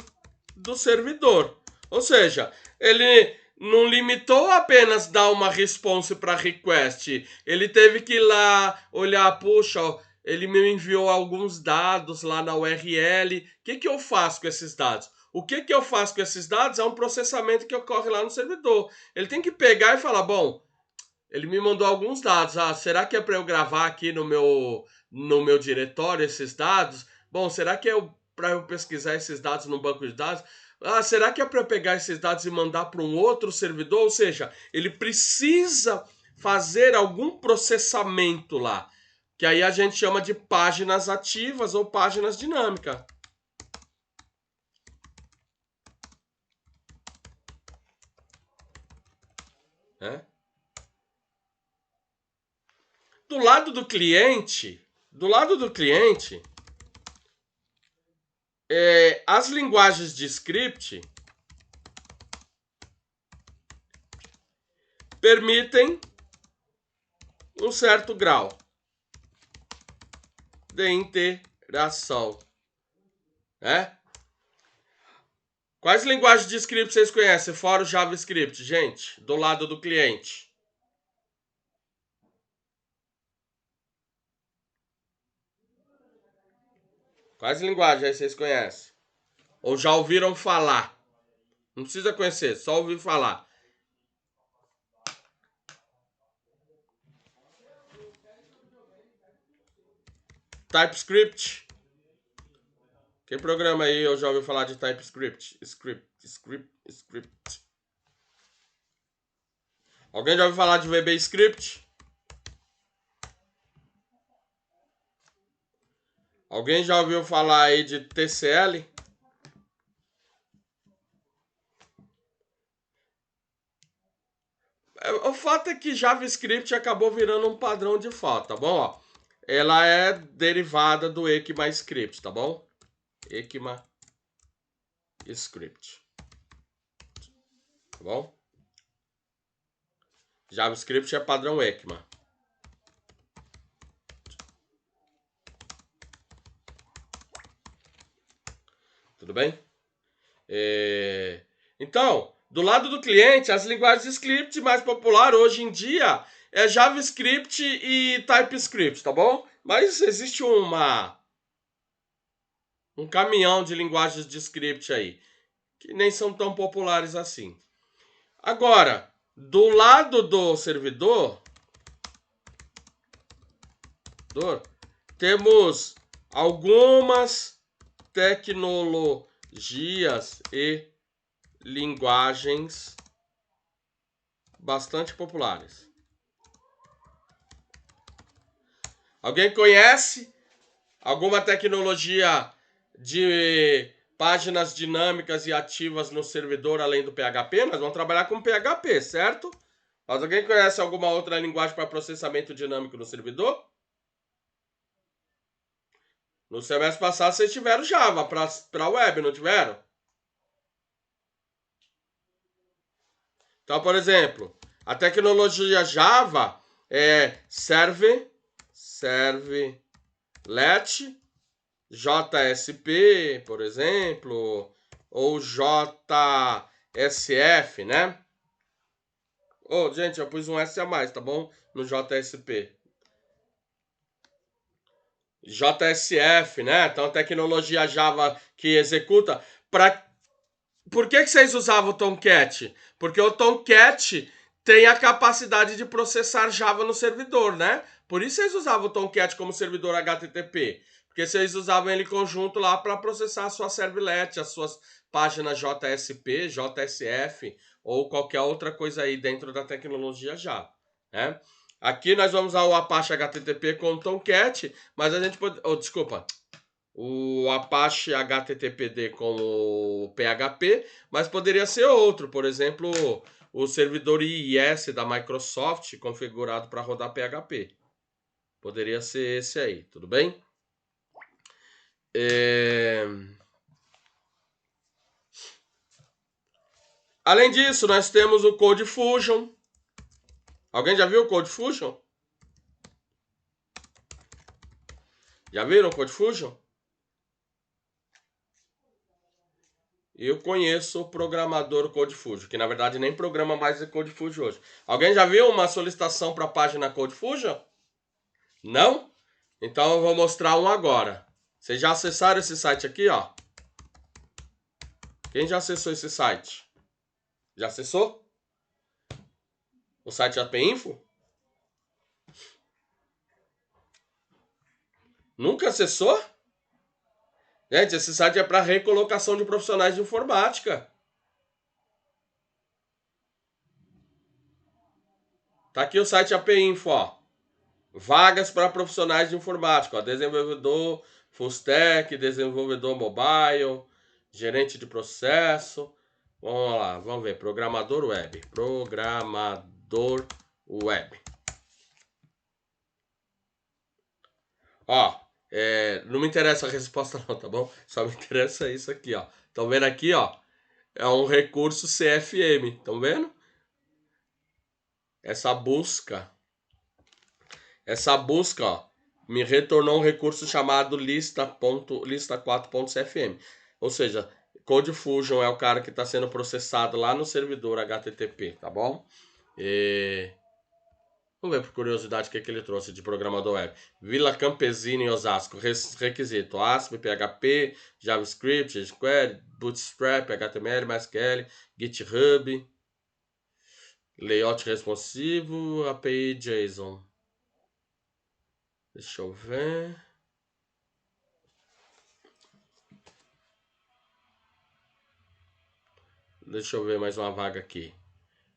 do servidor. Ou seja, ele não limitou apenas dar uma response para request. Ele teve que ir lá olhar, puxa, ele me enviou alguns dados lá na URL. O que eu faço com esses dados? O que eu faço com esses dados é um processamento que ocorre lá no servidor. Ele tem que pegar e falar, bom, ele me mandou alguns dados. Ah, será que é para eu gravar aqui no meu diretório esses dados? Bom, será que é para eu pesquisar esses dados no banco de dados? Ah, será que é para eu pegar esses dados e mandar para um outro servidor? Ou seja, ele precisa fazer algum processamento lá, que aí a gente chama de páginas ativas ou páginas dinâmicas. Né? Do lado do cliente, as linguagens de script permitem um certo grau de interação, né? Quais linguagens de script vocês conhecem, fora o JavaScript, gente, do lado do cliente? Quais linguagens aí vocês conhecem? Ou já ouviram falar? Não precisa conhecer, só ouvir falar. TypeScript. Quem programa aí eu já ouviu falar de TypeScript? Script. Alguém já ouviu falar de VBScript? Alguém já ouviu falar aí de TCL? O fato é que JavaScript acabou virando um padrão de fato, tá bom? Ó, ela é derivada do ECMAScript, tá bom? ECMAScript. Tá bom? JavaScript é padrão ECMA. Tudo bem? Então, do lado do cliente, as linguagens de script mais popular hoje em dia é JavaScript e TypeScript, tá bom? Mas existe um caminhão de linguagens de script aí, que nem são tão populares assim. Agora, do lado do servidor, temos algumas tecnologias e linguagens bastante populares. Alguém conhece alguma tecnologia de páginas dinâmicas e ativas no servidor além do PHP? Nós vamos trabalhar com PHP, certo? Mas alguém conhece alguma outra linguagem para processamento dinâmico no servidor? No semestre passado vocês tiveram Java para web, não tiveram? Então, por exemplo, a tecnologia Java é servlet, JSP, por exemplo, ou JSF, né? Oh, gente, eu pus um S a mais, tá bom? No JSP. JSF, né? Então, tecnologia Java que executa. Por que vocês usavam o Tomcat? Porque o Tomcat tem a capacidade de processar Java no servidor, né? Por isso vocês usavam o Tomcat como servidor HTTP. Porque vocês usavam ele conjunto lá para processar a sua servlet, as suas página JSP, JSF ou qualquer outra coisa aí dentro da tecnologia Java, né? Aqui nós vamos usar o Apache HTTP com o Tomcat, mas a gente pode... desculpa. O Apache HTTPD com o PHP, mas poderia ser outro, por exemplo, o servidor IIS da Microsoft configurado para rodar PHP. Poderia ser esse aí, tudo bem? Além disso, nós temos o CodeFusion. Alguém já viu o CodeFusion? Já viram o CodeFusion? Eu conheço o programador CodeFusion, que na verdade nem programa mais o CodeFusion hoje. Alguém já viu uma solicitação para a página CodeFusion? Não? Então eu vou mostrar um agora. Vocês já acessaram esse site aqui, ó? Quem já acessou esse site? Já acessou? O site API Info? Nunca acessou? Gente, esse site é para recolocação de profissionais de informática. Tá aqui o site API Info, ó. Vagas para profissionais de informática, ó. Desenvolvedor full stack, desenvolvedor mobile, gerente de processo. Vamos lá, vamos ver. Programador web. Programador web. Ó, não me interessa a resposta não, tá bom? Só me interessa isso aqui, ó. Estão vendo aqui, ó? É um recurso CFM, estão vendo? Essa busca, ó, me retornou um recurso chamado lista4.cfm. Ou seja, CodeFusion é o cara que está sendo processado lá no servidor HTTP, tá bom? Vamos ver por curiosidade o que ele trouxe de programador web. Vila Campesina em Osasco. Requisito: ASP, PHP, JavaScript, jQuery, Bootstrap, HTML, MySQL, GitHub, layout responsivo, API JSON. Deixa eu ver. Deixa eu ver mais uma vaga aqui.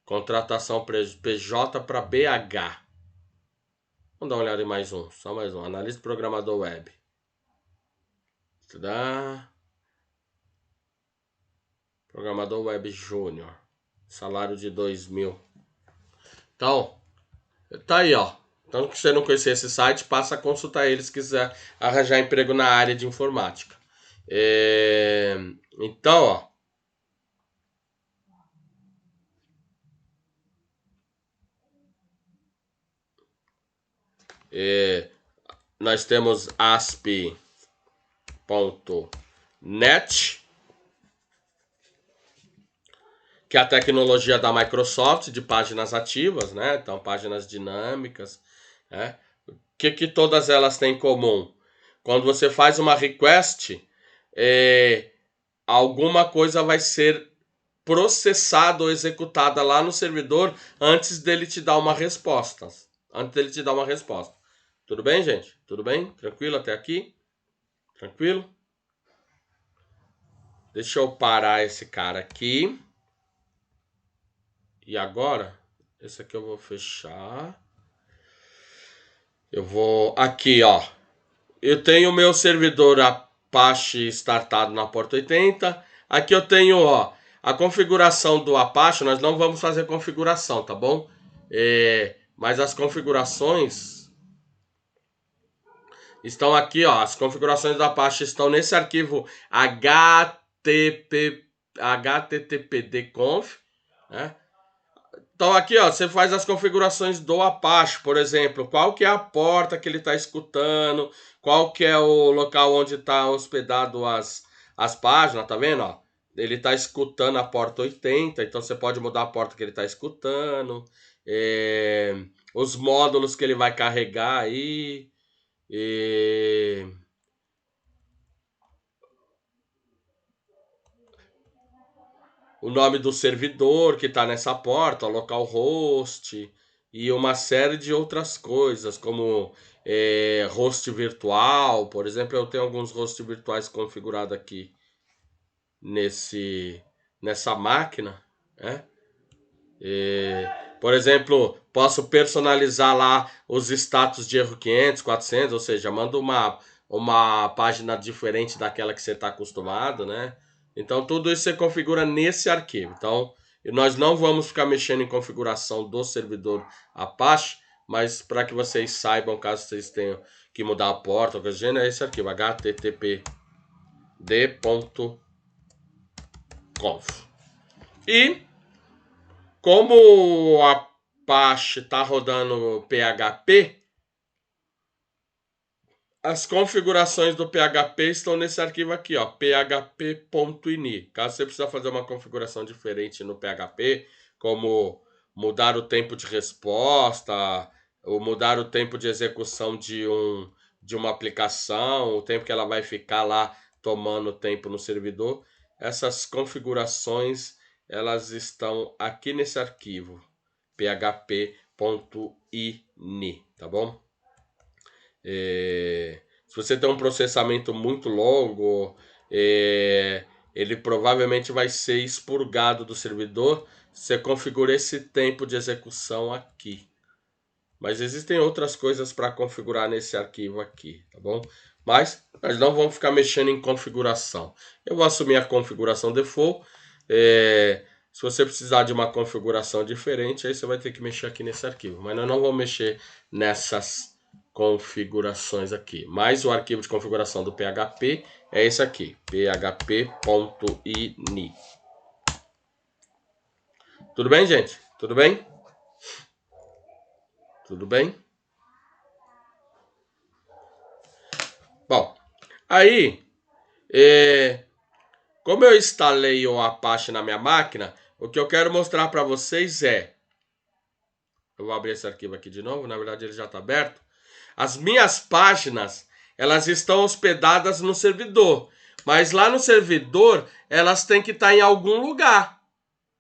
Contratação PJ para BH. Vamos dar uma olhada em mais um. Só mais um. Analista programador web. Programador web júnior. Salário de 2.000. Então, tá aí, ó. Então, se você não conhecer esse site, passa a consultar ele se quiser arranjar emprego na área de informática. Então, ó. Nós temos asp.net, que é a tecnologia da Microsoft de páginas ativas, né? Então, páginas dinâmicas, né? O que todas elas têm em comum? Quando você faz uma request, alguma coisa vai ser processada ou executada lá no servidor antes dele te dar uma resposta. Tudo bem, gente? Tudo bem? Tranquilo até aqui? Tranquilo? Deixa eu parar esse cara aqui. E agora, esse aqui eu vou fechar. Eu vou aqui, ó. Eu tenho o meu servidor Apache startado na porta 80. Aqui eu tenho, ó, a configuração do Apache. Nós não vamos fazer configuração, tá bom? Mas as configurações estão aqui, ó. As configurações do Apache estão nesse arquivo httpd-conf, né? Então aqui, ó, você faz as configurações do Apache, por exemplo, qual que é a porta que ele está escutando, qual que é o local onde está hospedado as páginas, tá vendo, ó? Ele está escutando a porta 80, então você pode mudar a porta que ele está escutando, os módulos que ele vai carregar aí, o nome do servidor que está nessa porta, localhost e uma série de outras coisas, como host virtual. Por exemplo, eu tenho alguns hosts virtuais configurados aqui nessa máquina, né? Por exemplo, posso personalizar lá os status de erro 500, 400, ou seja, mando uma página diferente daquela que você está acostumado, né? Então, tudo isso você configura nesse arquivo. Então, nós não vamos ficar mexendo em configuração do servidor Apache, mas para que vocês saibam, caso vocês tenham que mudar a porta, coisa do gênero, é esse arquivo, httpd.conf. E como o Apache está rodando PHP, as configurações do PHP estão nesse arquivo aqui, ó, php.ini. Caso você precisa fazer uma configuração diferente no PHP, como mudar o tempo de resposta, ou mudar o tempo de execução de uma aplicação, o tempo que ela vai ficar lá tomando tempo no servidor, essas configurações elas estão aqui nesse arquivo, php.ini, tá bom? Se você tem um processamento muito longo, ele provavelmente vai ser expurgado do servidor. Você configura esse tempo de execução aqui. Mas existem outras coisas para configurar nesse arquivo aqui, tá bom? Mas nós não vamos ficar mexendo em configuração. Eu vou assumir a configuração default. Se você precisar de uma configuração diferente, aí você vai ter que mexer aqui nesse arquivo. Mas nós não vamos mexer nessas configurações aqui. Mas o arquivo de configuração do PHP é esse aqui, php.ini. Tudo bem, gente? Tudo bem? Tudo bem? Bom, aí, como eu instalei o Apache na minha máquina, o que eu quero mostrar para vocês é... Eu vou abrir esse arquivo aqui de novo, na verdade ele já está aberto. As minhas páginas, elas estão hospedadas no servidor. Mas lá no servidor, elas têm que estar em algum lugar.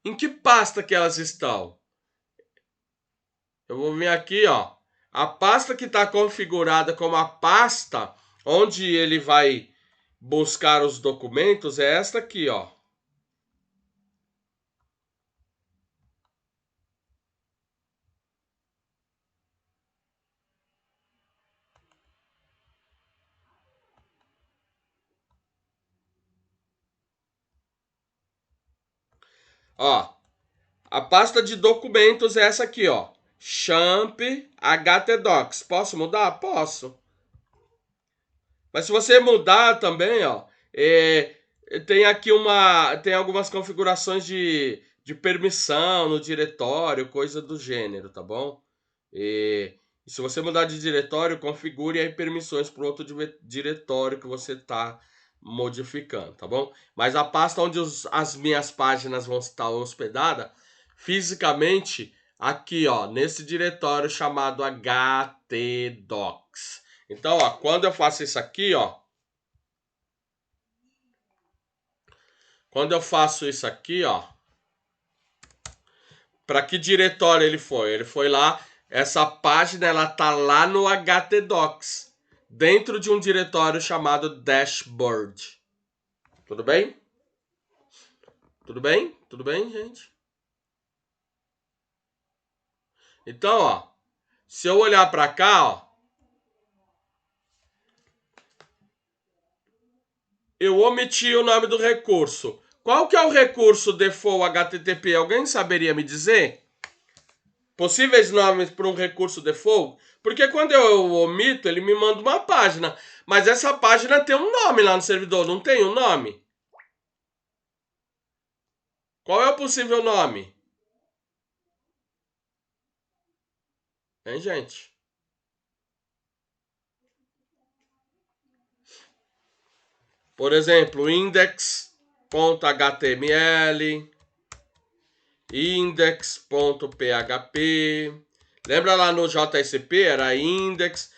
Em que pasta que elas estão? Eu vou vir aqui, ó. A pasta que está configurada como a pasta onde ele vai buscar os documentos é esta aqui, ó. Ó, a pasta de documentos é essa aqui, ó. Champ htdocs. Posso mudar? Posso. Mas se você mudar também, ó, tem aqui tem algumas configurações de permissão no diretório, coisa do gênero, tá bom? E se você mudar de diretório, configure aí permissões para outro diretório que você está modificando, tá bom? Mas a pasta onde as minhas páginas vão estar hospedadas, fisicamente, aqui, ó, nesse diretório chamado htdocs. Então, ó, quando eu faço isso aqui, ó, para que diretório ele foi? Ele foi lá, essa página ela tá lá no htdocs, dentro de um diretório chamado dashboard. Tudo bem? Tudo bem? Tudo bem, gente? Então, ó, se eu olhar para cá, ó, eu omiti o nome do recurso. Qual que é o recurso default HTTP? Alguém saberia me dizer? Possíveis nomes para um recurso default? Porque quando eu omito, ele me manda uma página. Mas essa página tem um nome lá no servidor, não tem um nome? Qual é o possível nome? Hein, gente? Por exemplo, index.html, index.php. Lembra lá no JSP? Era index.jsp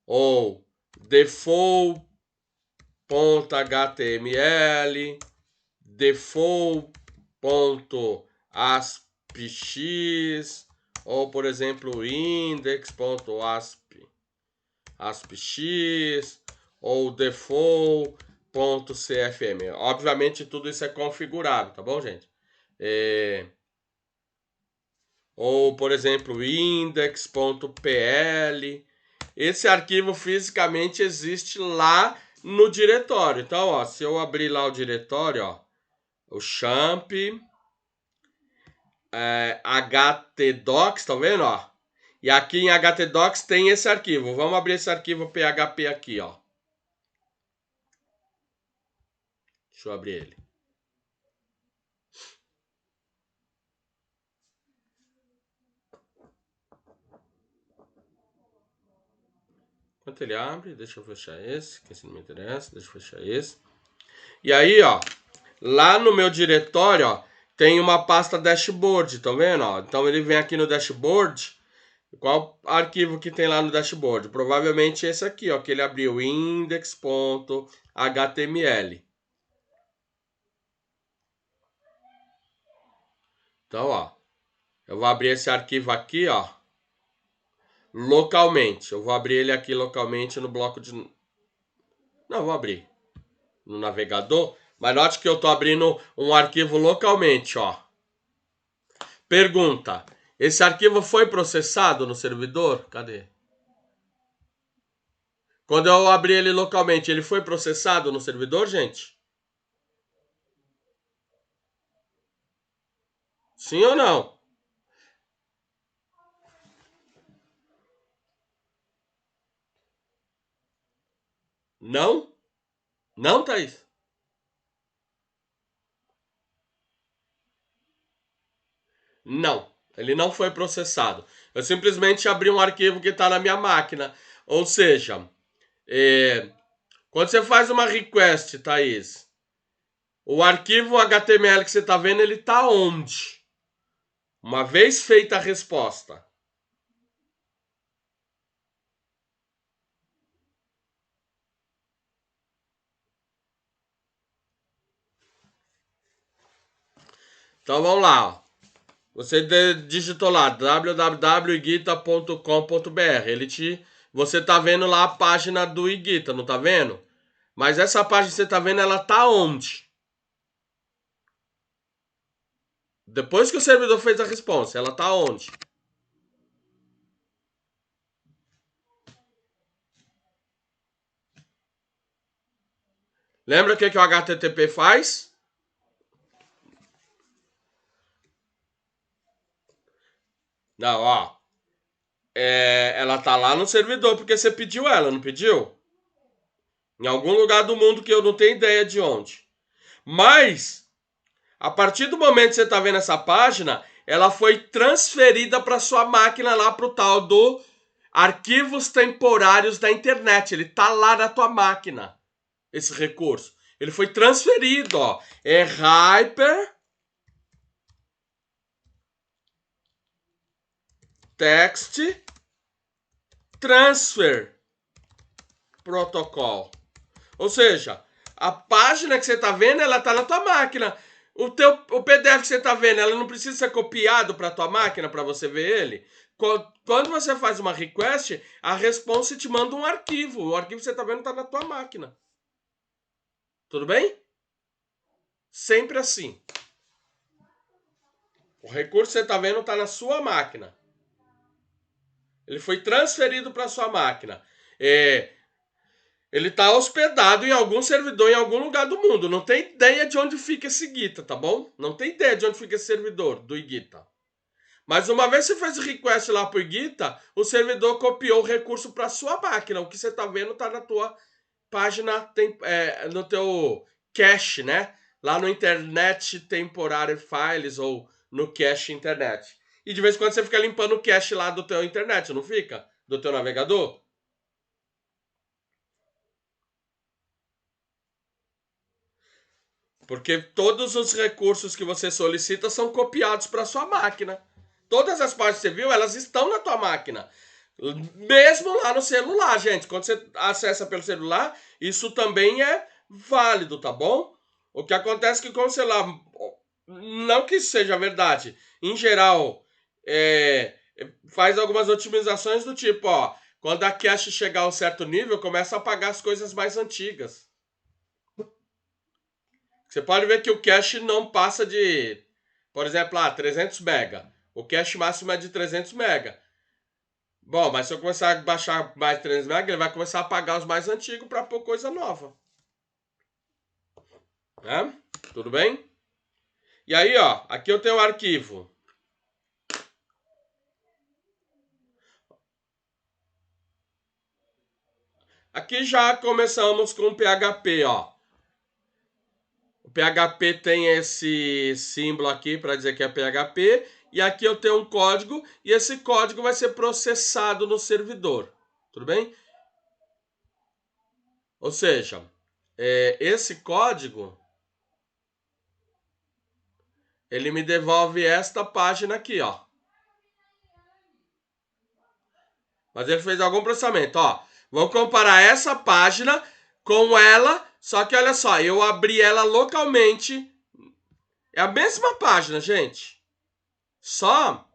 ou default.html, default.aspx ou, por exemplo, index.aspx ou default .cfm. Obviamente tudo isso é configurável, tá bom, gente? Ou, por exemplo, index.pl. Esse arquivo fisicamente existe lá no diretório. Então, ó, se eu abrir lá o diretório, ó, o champ, htdocs, tá vendo, ó? E aqui em htdocs tem esse arquivo. Vamos abrir esse arquivo php aqui, ó. Deixa eu abrir ele. Enquanto ele abre, deixa eu fechar esse, que esse não me interessa. Deixa eu fechar esse. E aí, ó, lá no meu diretório, ó, tem uma pasta dashboard, tá vendo? Ó? Então ele vem aqui no dashboard. Qual arquivo que tem lá no dashboard? Provavelmente esse aqui, ó, que ele abriu, index.html. Então, ó, eu vou abrir esse arquivo aqui, ó, localmente. Eu vou abrir ele aqui localmente no bloco de... Não, vou abrir no navegador. Mas note que eu tô abrindo um arquivo localmente, ó. Pergunta: esse arquivo foi processado no servidor? Cadê? Quando eu abri ele localmente, ele foi processado no servidor, gente? Sim ou não? Não? Não, Thaís? Não. Ele não foi processado. Eu simplesmente abri um arquivo que está na minha máquina. Ou seja, quando você faz uma request, Thaís, o arquivo HTML que você está vendo, ele está onde? Uma vez feita a resposta. Então vamos lá, ó. Você digitou lá www.igita.com.br. Você tá vendo lá a página do Igita, não tá vendo? Mas essa página que você tá vendo, ela tá onde? Depois que o servidor fez a resposta, ela tá onde? Lembra o que o HTTP faz? Não, ó. Ela tá lá no servidor porque você pediu ela, não pediu? Em algum lugar do mundo que eu não tenho ideia de onde. Mas, a partir do momento que você tá vendo essa página, ela foi transferida para sua máquina lá pro tal do arquivos temporários da internet. Ele tá lá na tua máquina, esse recurso. Ele foi transferido, ó. É Hyper Text Transfer Protocol. Ou seja, a página que você está vendo, ela está na tua máquina. O PDF que você está vendo, ela não precisa ser copiado para a tua máquina para você ver ele. Quando você faz uma request, a response te manda um arquivo. O arquivo que você está vendo está na tua máquina. Tudo bem? Sempre assim. O recurso que você está vendo está na sua máquina. Ele foi transferido para sua máquina. Ele está hospedado em algum servidor em algum lugar do mundo. Não tem ideia de onde fica esse Igita, tá bom? Não tem ideia de onde fica esse servidor do Igita. Mas uma vez que você fez o request lá pro Igita, o servidor copiou o recurso para sua máquina. O que você está vendo está na tua página, no teu cache, né? Lá no Internet Temporary Files ou no cache internet. E de vez em quando você fica limpando o cache lá do teu internet, não fica? Do teu navegador? Porque todos os recursos que você solicita são copiados para sua máquina. Todas as páginas que você viu, elas estão na tua máquina. Mesmo lá no celular, gente. Quando você acessa pelo celular, isso também é válido, tá bom? O que acontece é que com o celular, não que isso seja verdade, em geral, faz algumas otimizações do tipo, ó, quando a cache chegar a um certo nível, começa a apagar as coisas mais antigas. Você pode ver que o cache não passa de, por exemplo, 300 MB. O cache máximo é de 300 MB. Bom, mas se eu começar a baixar mais 300 MB, ele vai começar a apagar os mais antigos para pôr coisa nova. Né? Tudo bem? E aí, ó, aqui eu tenho o arquivo. Aqui já começamos com o PHP, ó. O PHP tem esse símbolo aqui para dizer que é PHP. E aqui eu tenho um código e esse código vai ser processado no servidor. Tudo bem? Ou seja, esse código, ele me devolve esta página aqui, ó. Mas ele fez algum processamento, ó. Vamos comparar essa página com ela, só que olha só, eu abri ela localmente. É a mesma página, gente. Só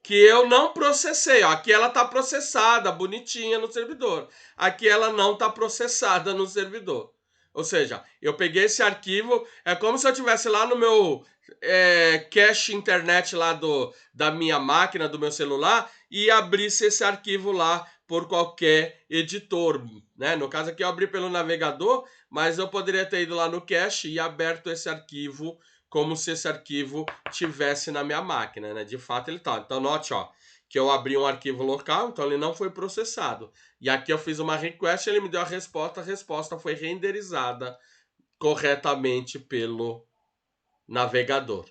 que eu não processei, ó. Aqui ela está processada, bonitinha no servidor. Aqui ela não está processada no servidor. Ou seja, eu peguei esse arquivo, é como se eu estivesse lá no meu cache internet lá da minha máquina, do meu celular, e abrisse esse arquivo lá por qualquer editor, né? No caso aqui eu abri pelo navegador, mas eu poderia ter ido lá no cache e aberto esse arquivo como se esse arquivo tivesse na minha máquina, né? De fato ele tá. Então note, ó, que eu abri um arquivo local, então ele não foi processado. E aqui eu fiz uma request, ele me deu a resposta foi renderizada corretamente pelo navegador.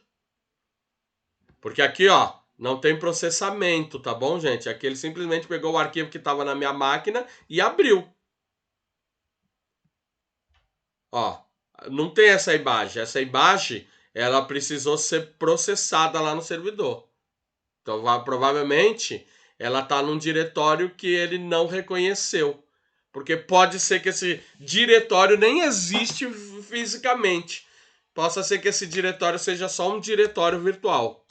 Porque aqui, ó, não tem processamento, tá bom, gente? Aqui ele simplesmente pegou o arquivo que estava na minha máquina e abriu. Ó, não tem essa imagem. Essa imagem, ela precisou ser processada lá no servidor. Então, provavelmente, ela está num diretório que ele não reconheceu. Porque pode ser que esse diretório nem existe fisicamente. Possa ser que esse diretório seja só um diretório virtual.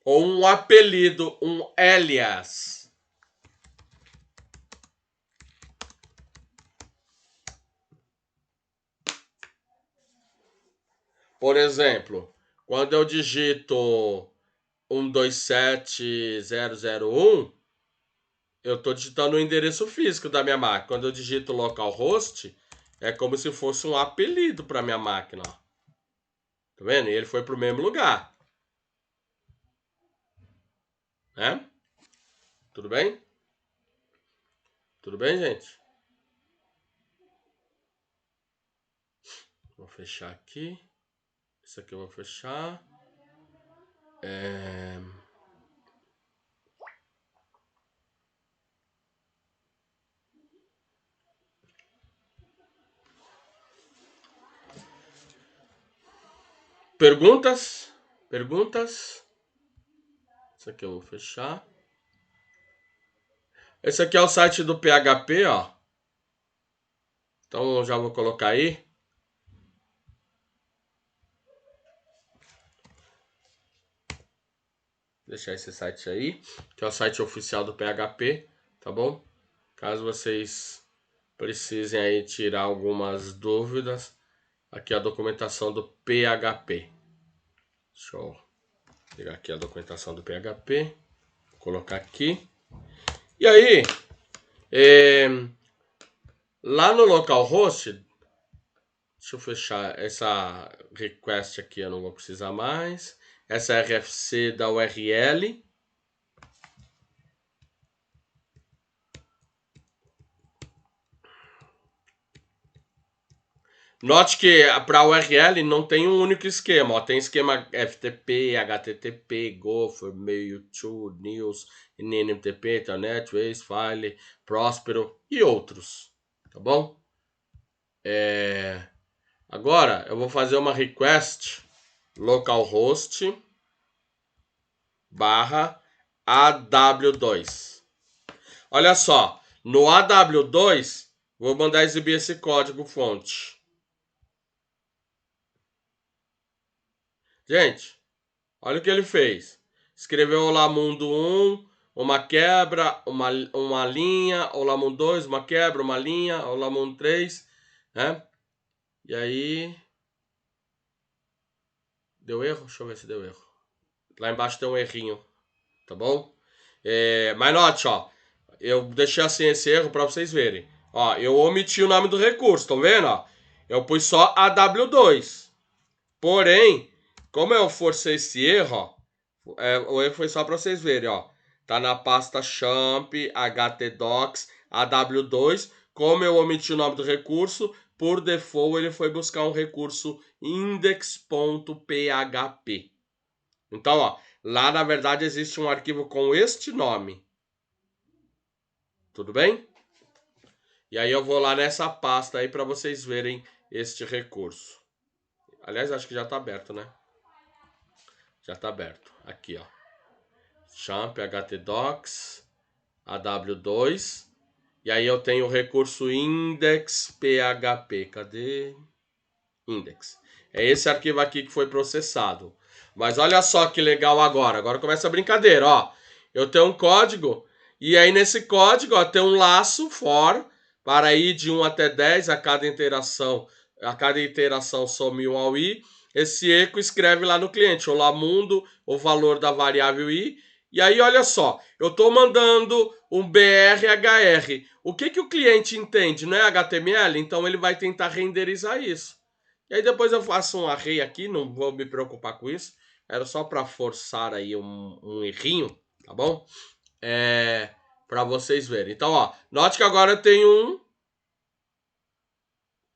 Ou um apelido, um alias. Por exemplo, quando eu digito 127001, eu estou digitando o endereço físico da minha máquina. Quando eu digito localhost, é como se fosse um apelido para minha máquina. Tá vendo? E ele foi para o mesmo lugar. Né? Tudo bem? Tudo bem, gente? Vou fechar aqui. Isso aqui eu vou fechar. Perguntas? Perguntas? Isso aqui eu vou fechar. Esse aqui é o site do PHP, ó. Então eu já vou colocar aí. Deixar esse site aí, que é o site oficial do PHP, tá bom? Caso vocês precisem aí tirar algumas dúvidas, aqui é a documentação do PHP. Deixa eu pegar aqui a documentação do PHP, colocar aqui. E aí, lá no localhost, deixa eu fechar essa request aqui, eu não vou precisar mais. Essa RFC da URL. Note que para a URL não tem um único esquema. Ó. Tem esquema FTP, HTTP, Gopher, Mail, to, News, NMTP, Internet, Waze, File, Próspero e outros. Tá bom? Agora eu vou fazer uma request localhost barra AW2. Olha só, no AW2 vou mandar exibir esse código fonte. Gente, olha o que ele fez. Escreveu lá mundo 1, uma quebra, uma linha, o Lamum 2, uma quebra, uma linha, o Lamum 3, né? E aí... Deu erro? Deixa eu ver se deu erro. Lá embaixo tem um errinho, tá bom? Mas note, ó, eu deixei assim esse erro para vocês verem. Ó, eu omiti o nome do recurso, estão vendo? Ó? Eu pus só AW2. Porém, como eu forcei esse erro, ó, o erro foi só para vocês verem, ó. Tá na pasta champ, htdocs, aw2. Como eu omiti o nome do recurso, por default ele foi buscar um recurso index.php. Então, ó, lá na verdade existe um arquivo com este nome. Tudo bem? E aí eu vou lá nessa pasta aí para vocês verem este recurso. Aliás, acho que já está aberto, né? Já está aberto. Aqui, ó. Champ, htdocs, aw2. E aí eu tenho o recurso index.php. Cadê? Index. É esse arquivo aqui que foi processado. Mas olha só que legal agora. Agora começa a brincadeira, ó. Eu tenho um código e aí nesse código, ó, tem um laço for para ir de 1 até 10 a cada iteração some 1 ao i. Esse eco escreve lá no cliente, olá mundo, o valor da variável i. E aí olha só, eu estou mandando um BRHR. O que o cliente entende? Não é HTML? Então ele vai tentar renderizar isso. E aí depois eu faço um array aqui, não vou me preocupar com isso. Era só para forçar aí um errinho, tá bom? Para vocês verem. Então, ó, note que agora eu tenho um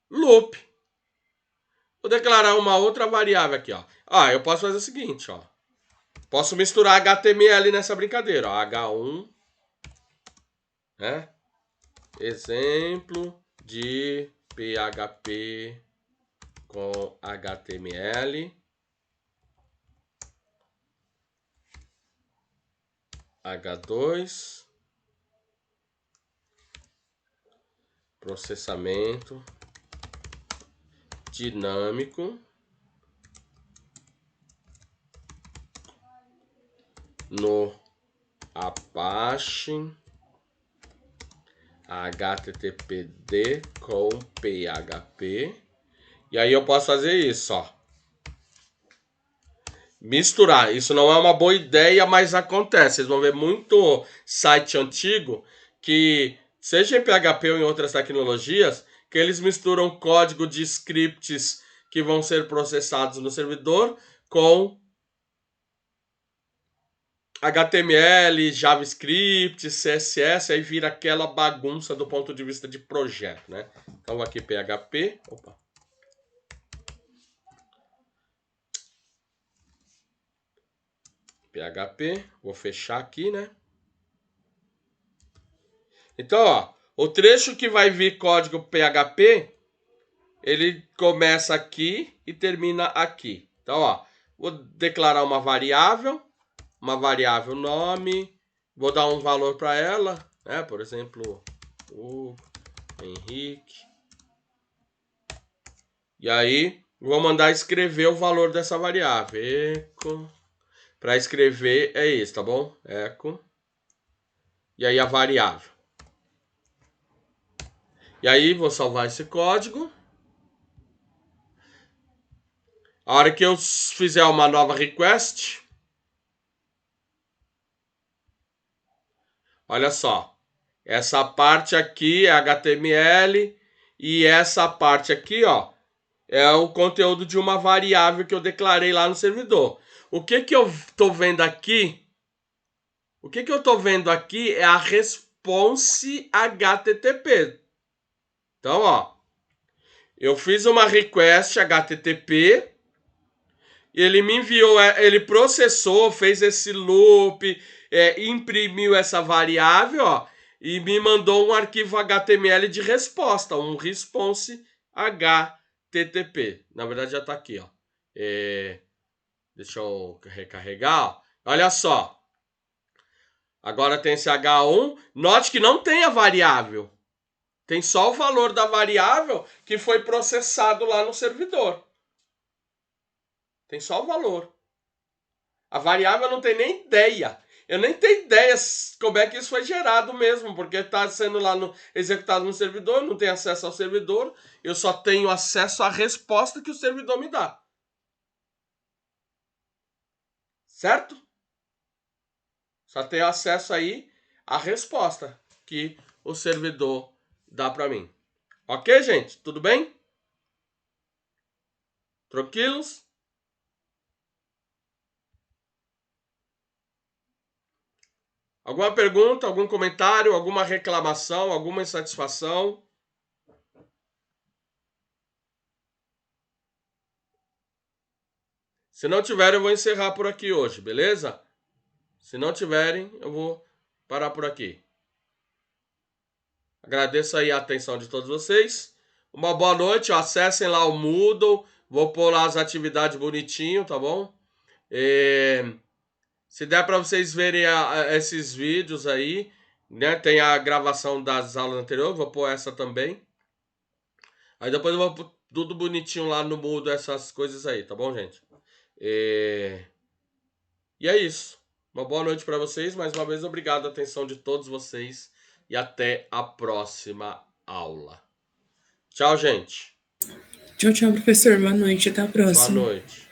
loop. Vou declarar uma outra variável aqui, ó. Eu posso fazer o seguinte, ó. Posso misturar HTML nessa brincadeira, ó. H1, né? Exemplo de PHP com HTML. H2. Processamento dinâmico no Apache HTTPD com PHP. E aí eu posso fazer isso, ó. Misturar. Isso não é uma boa ideia, mas acontece. Vocês vão ver muito site antigo que, seja em PHP ou em outras tecnologias, que eles misturam código de scripts que vão ser processados no servidor com HTML, JavaScript, CSS, aí vira aquela bagunça do ponto de vista de projeto, né? Então aqui PHP, PHP, vou fechar aqui, né? Então, ó, o trecho que vai vir código PHP, ele começa aqui e termina aqui. Então, ó, vou declarar uma variável nome, vou dar um valor para ela, né? Por exemplo, o Henrique. E aí, vou mandar escrever o valor dessa variável. Eco. Para escrever é isso, tá bom? Eco. E aí a variável. E aí, vou salvar esse código. A hora que eu fizer uma nova request, olha só, essa parte aqui é HTML e essa parte aqui, ó, é o conteúdo de uma variável que eu declarei lá no servidor. O que eu tô vendo aqui? O que eu tô vendo aqui é a response HTTP. Então, ó, eu fiz uma request HTTP, ele me enviou, ele processou, fez esse loop, imprimiu essa variável, ó, e me mandou um arquivo HTML de resposta, um response HTTP. Na verdade já está aqui, ó. Deixa eu recarregar, ó. Olha só. Agora tem esse H1. Note que não tem a variável. Tem só o valor da variável que foi processado lá no servidor. Tem só o valor. A variável não tem nem ideia. Eu nem tenho ideia como é que isso foi gerado mesmo, porque está sendo lá executado no servidor, não tenho acesso ao servidor, eu só tenho acesso à resposta que o servidor me dá. Certo? Só tenho acesso aí à resposta que o servidor dá para mim. Ok, gente? Tudo bem? Tranquilos? Alguma pergunta, algum comentário, alguma reclamação, alguma insatisfação? Se não tiverem, eu vou encerrar por aqui hoje, beleza? Se não tiverem, eu vou parar por aqui. Agradeço aí a atenção de todos vocês. Uma boa noite. Acessem lá o Moodle. Vou pôr lá as atividades bonitinho, tá bom? Se der para vocês verem esses vídeos aí, né? Tem a gravação das aulas anteriores. Vou pôr essa também. Aí depois eu vou pôr tudo bonitinho lá no Moodle, essas coisas aí, tá bom, gente? E é isso. Uma boa noite para vocês. Mais uma vez, obrigado a atenção de todos vocês. E até a próxima aula. Tchau, gente. Tchau, tchau, professor. Boa noite. Até a Boa próxima. noite.